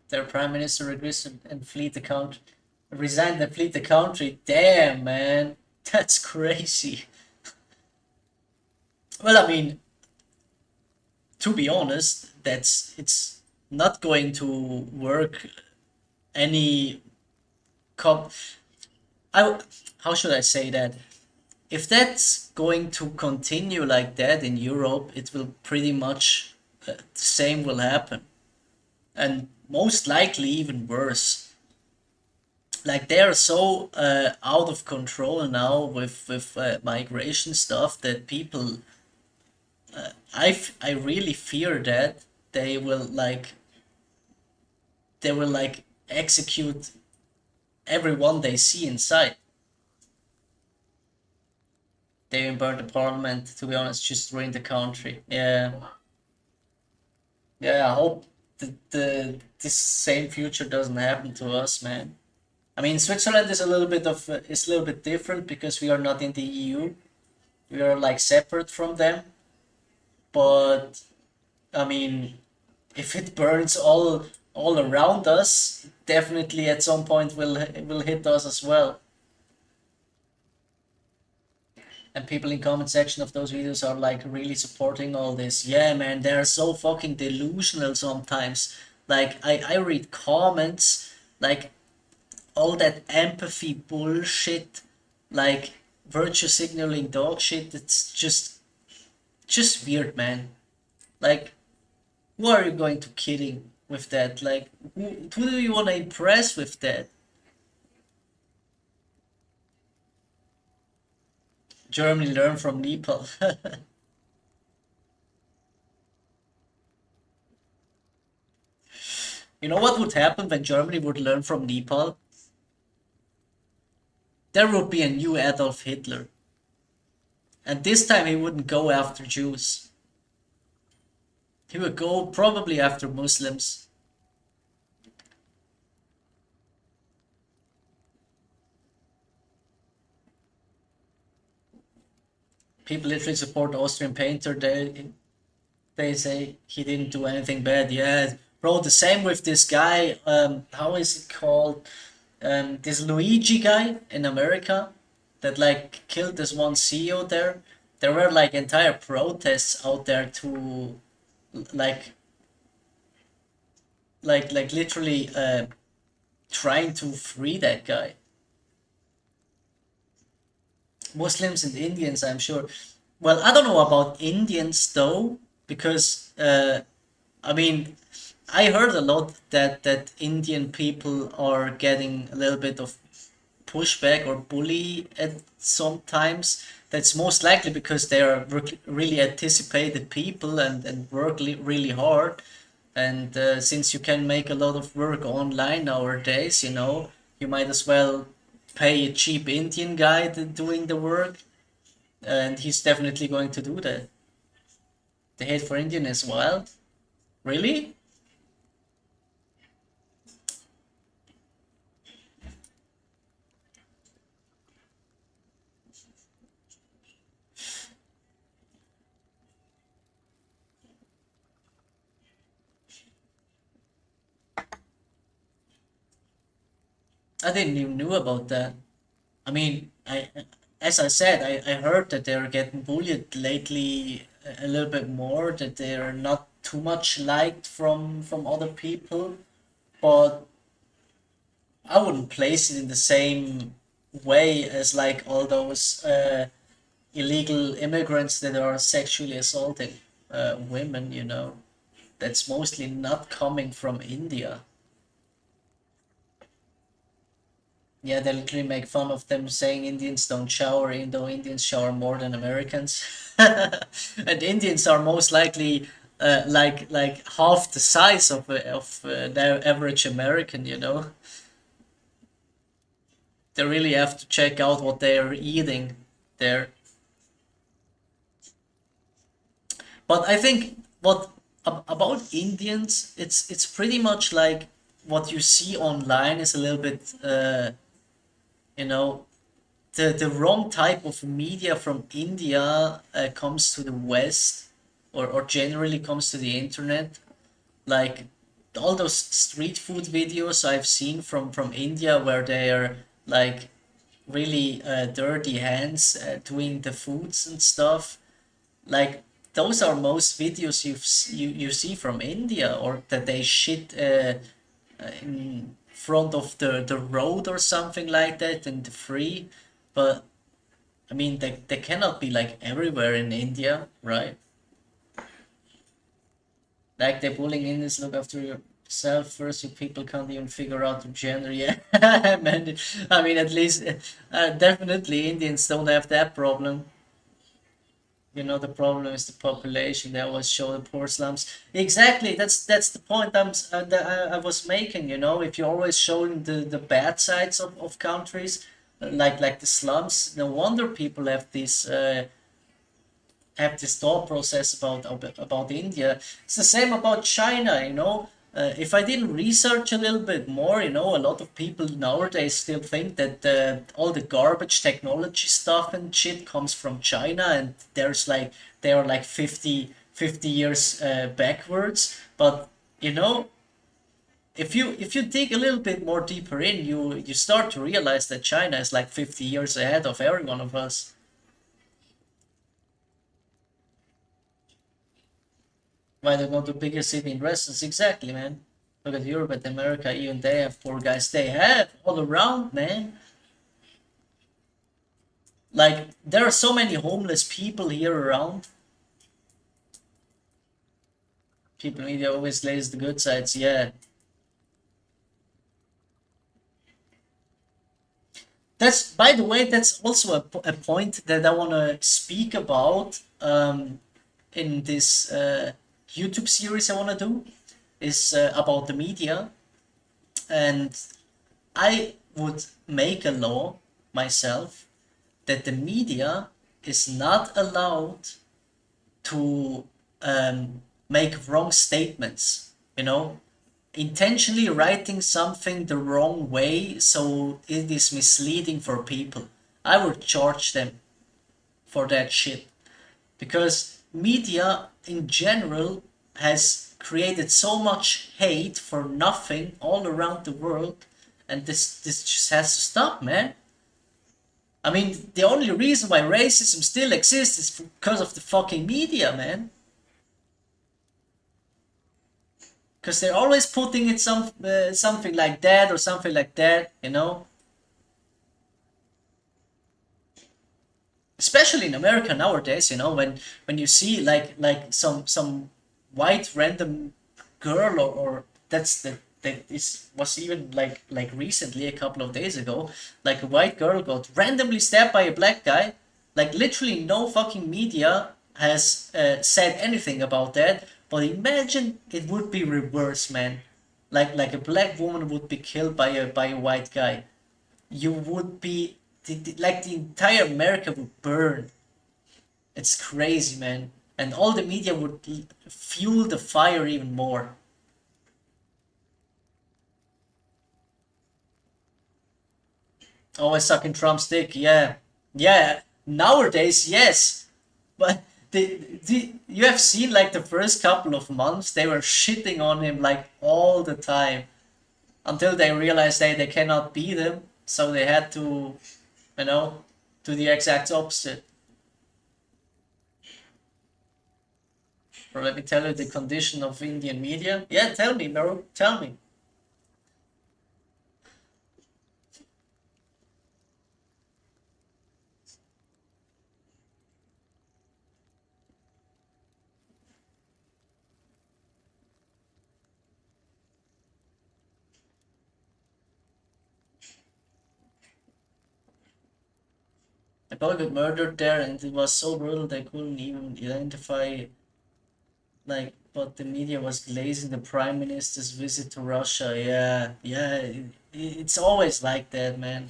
Their prime minister regrets and flee the country. Resigned and flee the country. Damn, man. That's crazy. Well, I mean, to be honest, it's not going to work any cop. How should I say that? If that's going to continue like that in Europe, it will pretty much the same will happen, and most likely even worse. Like they are so out of control now with migration stuff that people, I really fear that they will like execute everyone they see inside. They even burned the parliament. To be honest, just ruined the country. Yeah, yeah. I hope the this same future doesn't happen to us, man. I mean, Switzerland is a little bit is a little bit different because we are not in the EU. We are like separate from them. But I mean, if it burns all around us, definitely at some point will hit us as well. And people in comment section of those videos are like really supporting all this. Yeah, man, they're so fucking delusional sometimes. Like I read comments like all that empathy bullshit, like virtue signaling dog shit. It's just weird, man. Like who are you going to kidding with that? Like who do you want to impress with that? Germany learn from Nepal. You know what would happen when Germany would learn from Nepal? There would be a new Adolf Hitler. And this time he wouldn't go after Jews. He would go probably after Muslims. People literally support the Austrian painter. They say he didn't do anything bad. Yeah, bro, the same with this guy. How is it called? This Luigi guy in America. that like killed this one CEO there. There were like entire protests out there to like literally trying to free that guy. Muslims and Indians, I'm sure. Well, I don't know about Indians though, because I mean, I heard a lot that Indian people are getting a little bit of pushback or bully at sometimes. That's most likely because they are really anticipated people and work really hard. And since you can make a lot of work online nowadays, you know, you might as well pay a cheap Indian guy doing the work, and he's definitely going to do that. The hate for Indian is wild. Really? I didn't even knew about that. I mean, as I said, I heard that they're getting bullied lately a little bit more, that they're not too much liked from other people, but I wouldn't place it in the same way as like all those illegal immigrants that are sexually assaulting women, you know. That's mostly not coming from India. Yeah, they literally make fun of them saying Indians don't shower, even though Indians shower more than Americans. And Indians are most likely like half the size of the average American, you know. They really have to check out what they are eating there. But I think what about Indians, it's pretty much like what you see online is a little bit you know, the wrong type of media from India comes to the West, or generally comes to the internet. Like all those street food videos I've seen from India where they are like really dirty hands doing the foods and stuff. Like those are most videos you see from India, or that they shit in front of the road or something like that in the free. But I mean, they cannot be like everywhere in India, right? Like the bullying Indians, look after yourself first. You people can't even figure out the gender. Yeah, man. I mean, at least definitely Indians don't have that problem. You know, the problem is the population. They always show the poor slums. Exactly. That's the point that I was making. You know, if you're always showing the bad sides of countries, like the slums, no wonder people have this thought process about India. It's the same about China, you know. If I didn't research a little bit more, you know, a lot of people nowadays still think that all the garbage technology stuff and shit comes from China, and they are like 50 years backwards. But you know, if you dig a little bit more deeper in, you start to realize that China is like 50 years ahead of every one of us. Why they go to bigger city in restaurants? Exactly, man. Look at Europe and America, even they have poor guys. They have all around, man. Like there are so many homeless people here around. People media always lays the good sides, yeah. That's, by the way, that's also a point that I want to speak about in this YouTube series I want to do, is about the media. And I would make a law myself that the media is not allowed to make wrong statements, you know, intentionally writing something the wrong way so it is misleading for people. I would charge them for that shit, because media in general has created so much hate for nothing all around the world, and this just has to stop, man. I mean, the only reason why racism still exists is because of the fucking media, man. Because they're always putting it something like that or something like that, you know. Especially in America nowadays, you know, when you see like some white random girl or that's that is was even like recently a couple of days ago, like a white girl got randomly stabbed by a black guy. Like literally no fucking media has said anything about that. But imagine it would be reversed, man. Like a black woman would be killed by a white guy. You would be like the entire America would burn. It's crazy, man. And all the media would fuel the fire even more. Always sucking Trump's dick, yeah. Yeah, nowadays, yes. But you have seen like the first couple of months, they were shitting on him like all the time. Until they realized they cannot beat him. So they had to, you know, do the exact opposite. Or let me tell you the condition of Indian media. Yeah, tell me, bro. Tell me. The boy got murdered there, and it was so brutal they couldn't even identify. Like, but the media was glazing the prime minister's visit to Russia. Yeah, yeah. It's always like that, man.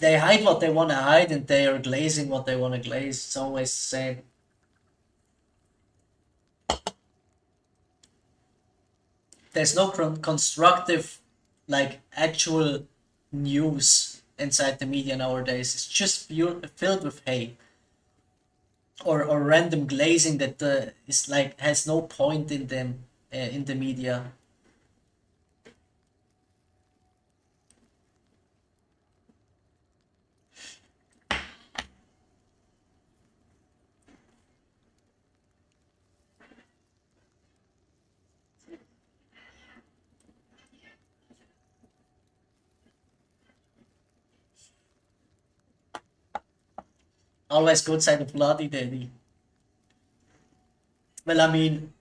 They hide what they want to hide, and they are glazing what they want to glaze. It's always the same. There's no constructive, like actual news inside the media nowadays. It's just filled with hate or random glazing that is like has no point in them in the media. Always good side of bloody daddy. Well, I mean,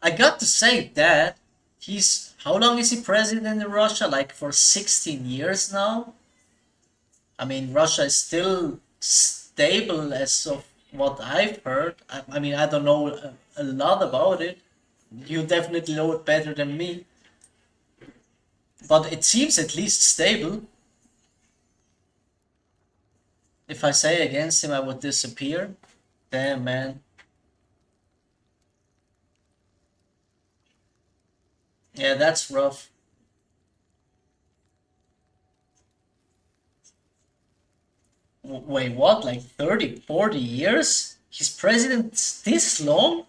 I got to say that he's how long is he president in Russia? Like for 16 years now. I mean, Russia is still stable as of what I've heard. I mean, I don't know a lot about it. You definitely know it better than me. But it seems at least stable. If I say against him, I would disappear. Damn, man. Yeah, that's rough. Wait, what? Like 30, 40 years? He's president this long?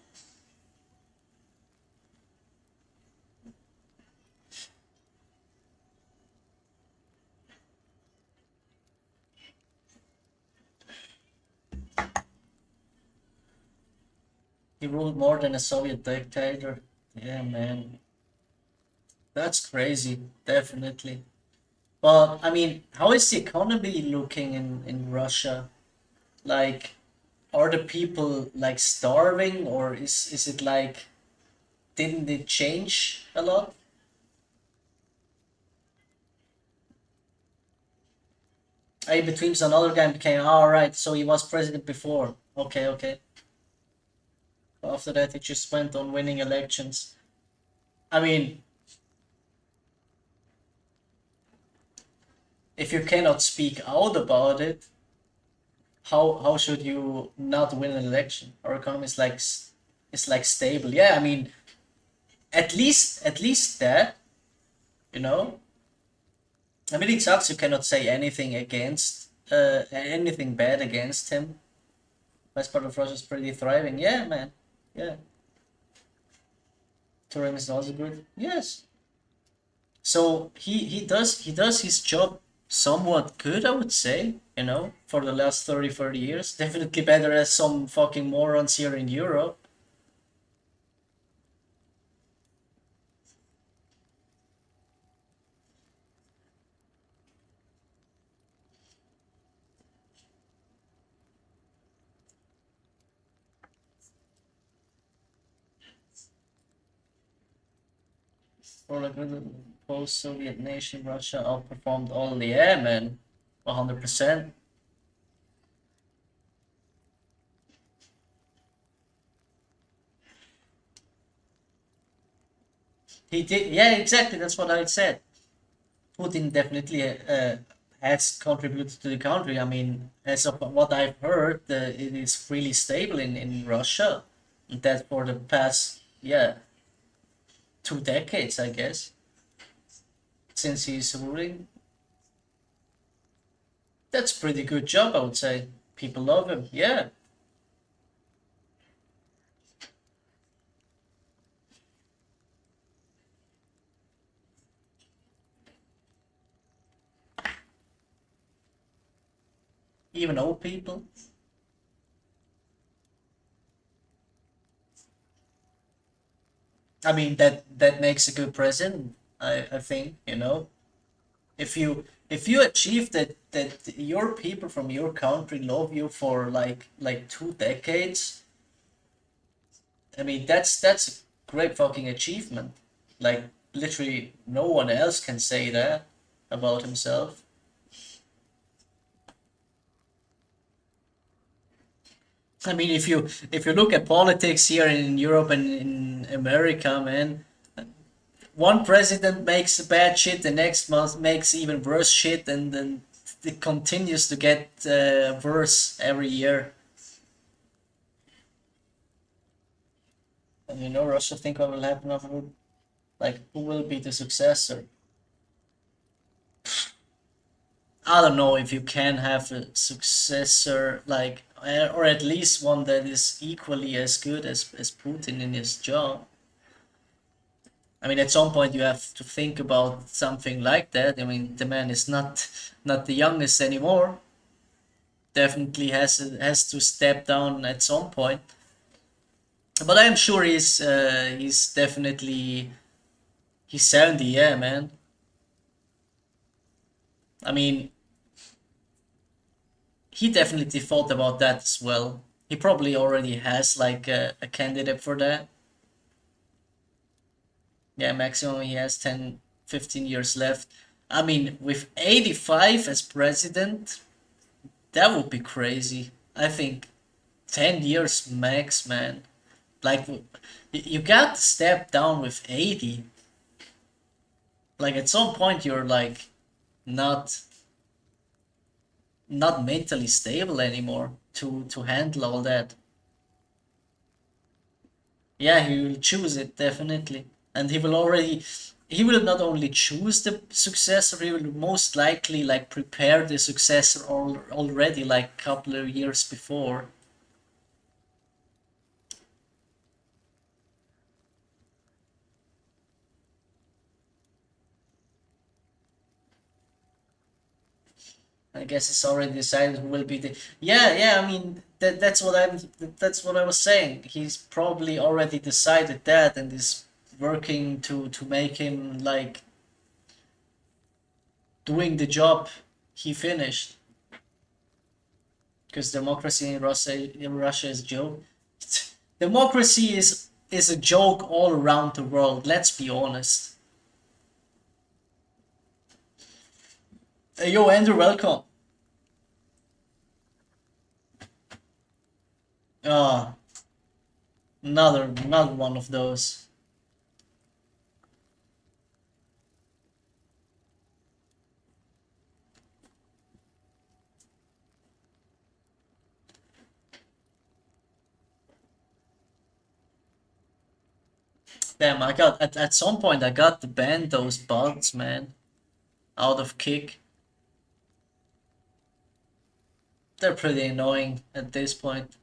He ruled more than a Soviet dictator. Yeah, man. That's crazy, definitely. But I mean, how is the economy looking in Russia? Like, are the people like starving, or is it like didn't it change a lot? I between another guy became all right, so he was president before. Okay, okay. After that, he just went on winning elections. I mean, if you cannot speak out about it, how should you not win an election? Our economy is like stable. Yeah, I mean, at least that, you know. I mean, it sucks you cannot say anything against anything bad against him. West part of Russia is pretty thriving. Yeah, man. Yeah. Tourism is also good. Yes. So he does his job somewhat good, I would say, for the last 30 years. Definitely better as some fucking morons here in Europe. For a good post-Soviet nation, Russia outperformed all the air, man. 100%. He did, yeah, exactly. That's what I said. Putin definitely has contributed to the country. I mean, as of what I've heard, it is really stable in Russia. That for the past, yeah, 2 decades, I guess, since he's ruling. That's pretty good job, I would say. People love him. Yeah, even old people. I mean, that makes a good president. I think, if you achieve that your people from your country love you for like 2 decades. I mean, that's a great fucking achievement. Like, literally no one else can say that about himself. I mean, if you look at politics here in Europe and in America, man, one president makes bad shit, the next month makes even worse shit, and then it continues to get worse every year. And Russia think what will happen after, like, who will be the successor? I don't know if you can have a successor, like, or at least one that is equally as good as Putin in his job. I mean, at some point you have to think about something like that. I mean, the man is not the youngest anymore. Definitely has to step down at some point. But I'm sure he's definitely he's 70. Yeah, man. I mean, he definitely thought about that as well. He probably already has like a candidate for that. Yeah, maximum he has 10, 15 years left. I mean, with 85 as president, that would be crazy. I think 10 years max, man. Like, you got to step down with 80. Like, at some point, you're like not not mentally stable anymore to handle all that. Yeah, he will choose it definitely, and he will not only choose the successor, he will most likely like prepare the successor already like a couple of years before. I guess it's already decided who will be the. Yeah, yeah. I mean, that's what I was saying. He's probably already decided that and is working to make him like doing the job he finished. Because democracy in Russia is a joke. Democracy is a joke all around the world. Let's be honest. Hey, yo, Andrew, welcome. Ah, another one of those. Damn, I got at some point I got to ban those bots, man, out of kick. They're pretty annoying at this point.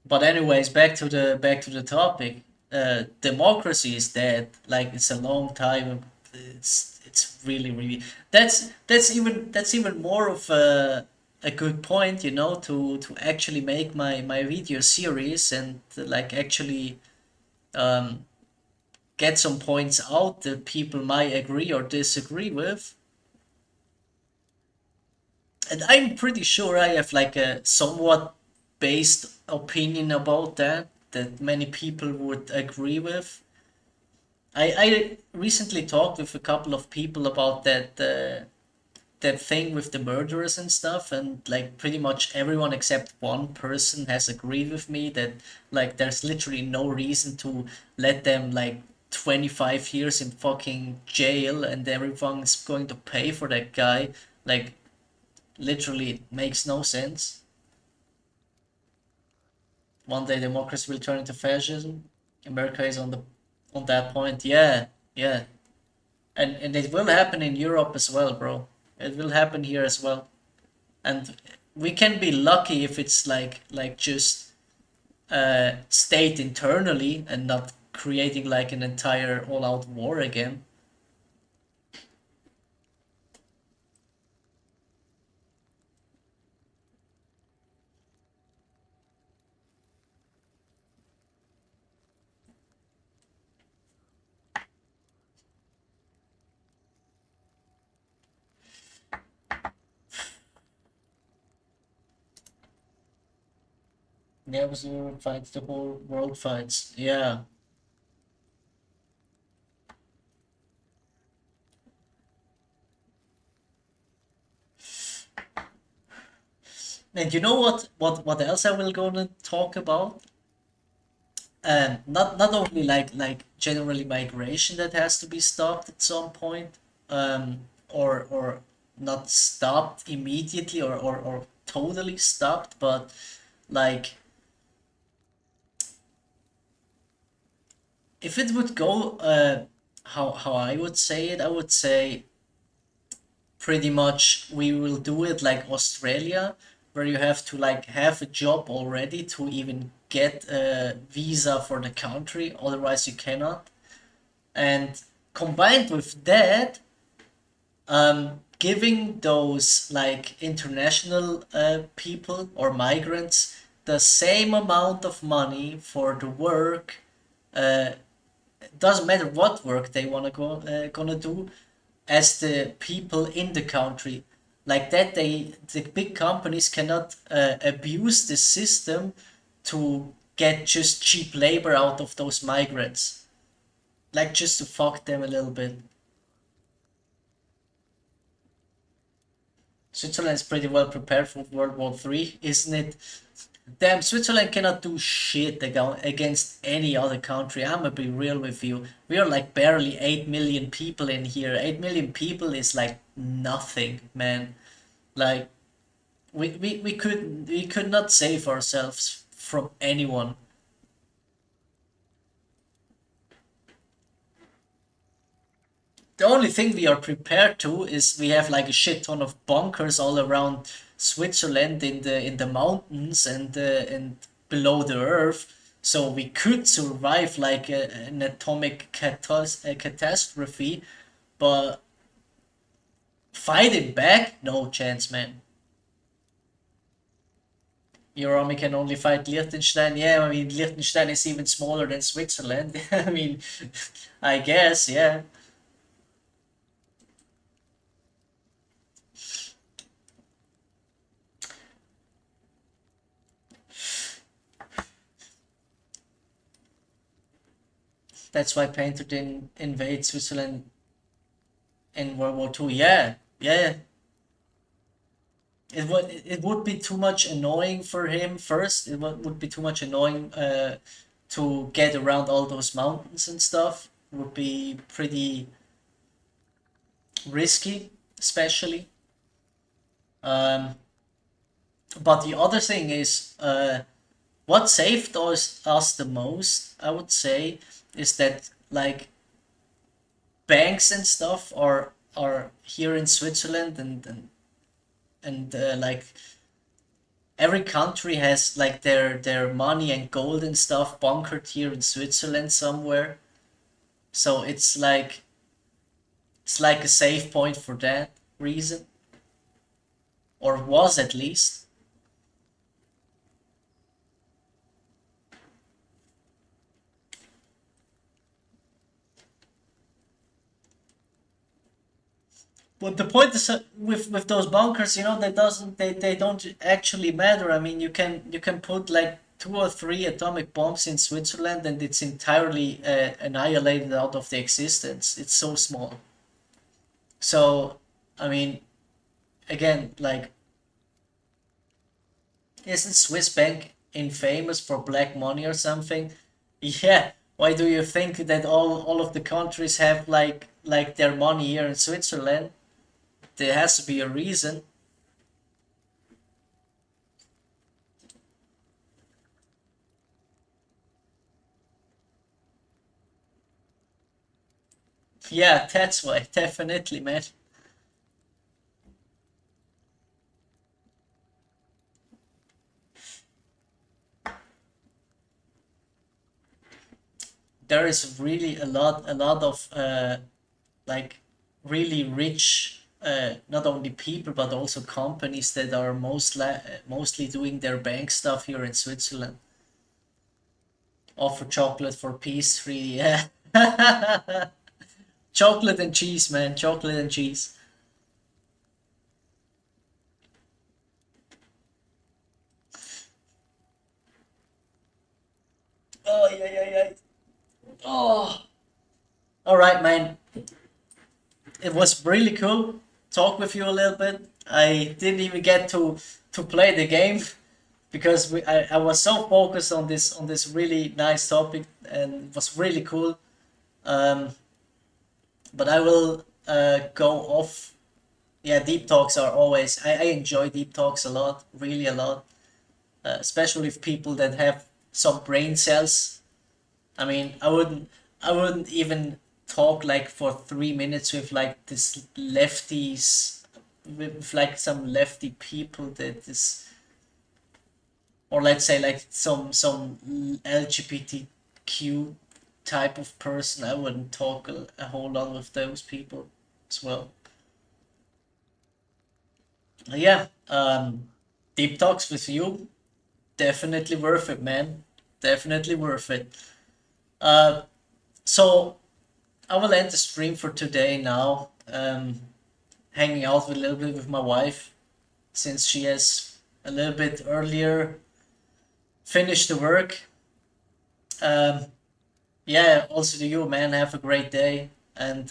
But anyways, back to the topic. democracy is dead. Like it's a long time. It's really really that's even more of a good point, you know, to actually make my video series and like actually um, get some points out that people might agree or disagree with. And I'm pretty sure I have like a somewhat based opinion about that many people would agree with. I recently talked with a couple of people about that thing with the murderers and stuff, and like pretty much everyone except one person has agreed with me that like there's literally no reason to let them like 25 years in fucking jail and everyone's going to pay for that guy. Like literally it makes no sense. One day democracy will turn into fascism. America is on that point. Yeah, yeah. And it will happen in Europe as well, bro. It will happen here as well. And we can be lucky if it's like just state internally and not creating like an entire all-out war again. Yeah, the fights, the whole world fights. Yeah. And you know what else I will gonna talk about? Not only like generally migration that has to be stopped at some point, or not stopped immediately or totally stopped, but like if it would go how I would say it, I would say pretty much we will do it like Australia, where you have to like have a job already to even get a visa for the country, otherwise you cannot. And combined with that, giving those like international people or migrants the same amount of money for the work, doesn't matter what work they want to gonna do, as the people in the country. Like that, the big companies cannot abuse the system to get just cheap labor out of those migrants, like just to fuck them a little bit. Switzerland's pretty well prepared for World War III, isn't it? Damn, Switzerland cannot do shit against any other country. I'm gonna be real with you. We are like barely 8 million people in here. 8 million people is like nothing, man. Like, we could not save ourselves from anyone. The only thing we are prepared to is we have like a shit ton of bunkers all around Switzerland in the mountains and below the earth, so we could survive like an atomic catastrophe, but fighting back, no chance, man. Your army can only fight Liechtenstein. Yeah, I mean Liechtenstein is even smaller than Switzerland. I mean, I guess, yeah. That's why Painter didn't invade Switzerland in World War II. Yeah, yeah. It would be too much annoying for him first. It would be too much annoying to get around all those mountains and stuff. It would be pretty risky, especially. Um, but the other thing is, what saved us the most, I would say, is that like banks and stuff are here in Switzerland and like every country has like their money and gold and stuff bunkered here in Switzerland somewhere. So it's like a safe point for that reason, or was at least. But the point is with those bunkers, they don't actually matter. I mean, you can put like 2 or 3 atomic bombs in Switzerland, and it's entirely annihilated out of the existence. It's so small. So, I mean, again, like, isn't Swiss bank infamous for black money or something? Yeah. Why do you think that all of the countries have like their money here in Switzerland? There has to be a reason. Yeah, that's why, definitely, man. There is really a lot of like really rich, not only people but also companies that are mostly doing their bank stuff here in Switzerland. Offer chocolate for peace free, yeah. Chocolate and cheese, man. Chocolate and cheese. Oh yeah, yeah, yeah. Oh, all right, man. It was really cool talk with you a little bit. I didn't even get to play the game because I was so focused on this really nice topic, and it was really cool. Um, but I will go off. Yeah, deep talks are always. I enjoy deep talks a lot, really a lot, especially with people that have some brain cells. I mean, I wouldn't even talk like for 3 minutes with like this lefties, with like some lefty people that is, or let's say like some LGBTQ type of person. I wouldn't talk a whole lot with those people as well. Yeah, deep talks with you, definitely worth it, man. Definitely worth it. Uh, so I will end the stream for today now. Hanging out with a little bit with my wife since she has a little bit earlier finished the work. Um, yeah, also to you, man. Have a great day, and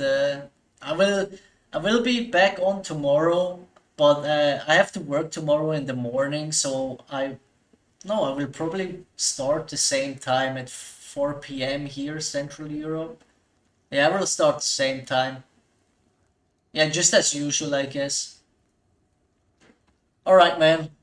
I will I will be back on tomorrow, but I have to work tomorrow in the morning, so I no, I will probably start the same time at 4 p.m. here, Central Europe. Yeah, I will start the same time. Yeah, just as usual, I guess. All right, man.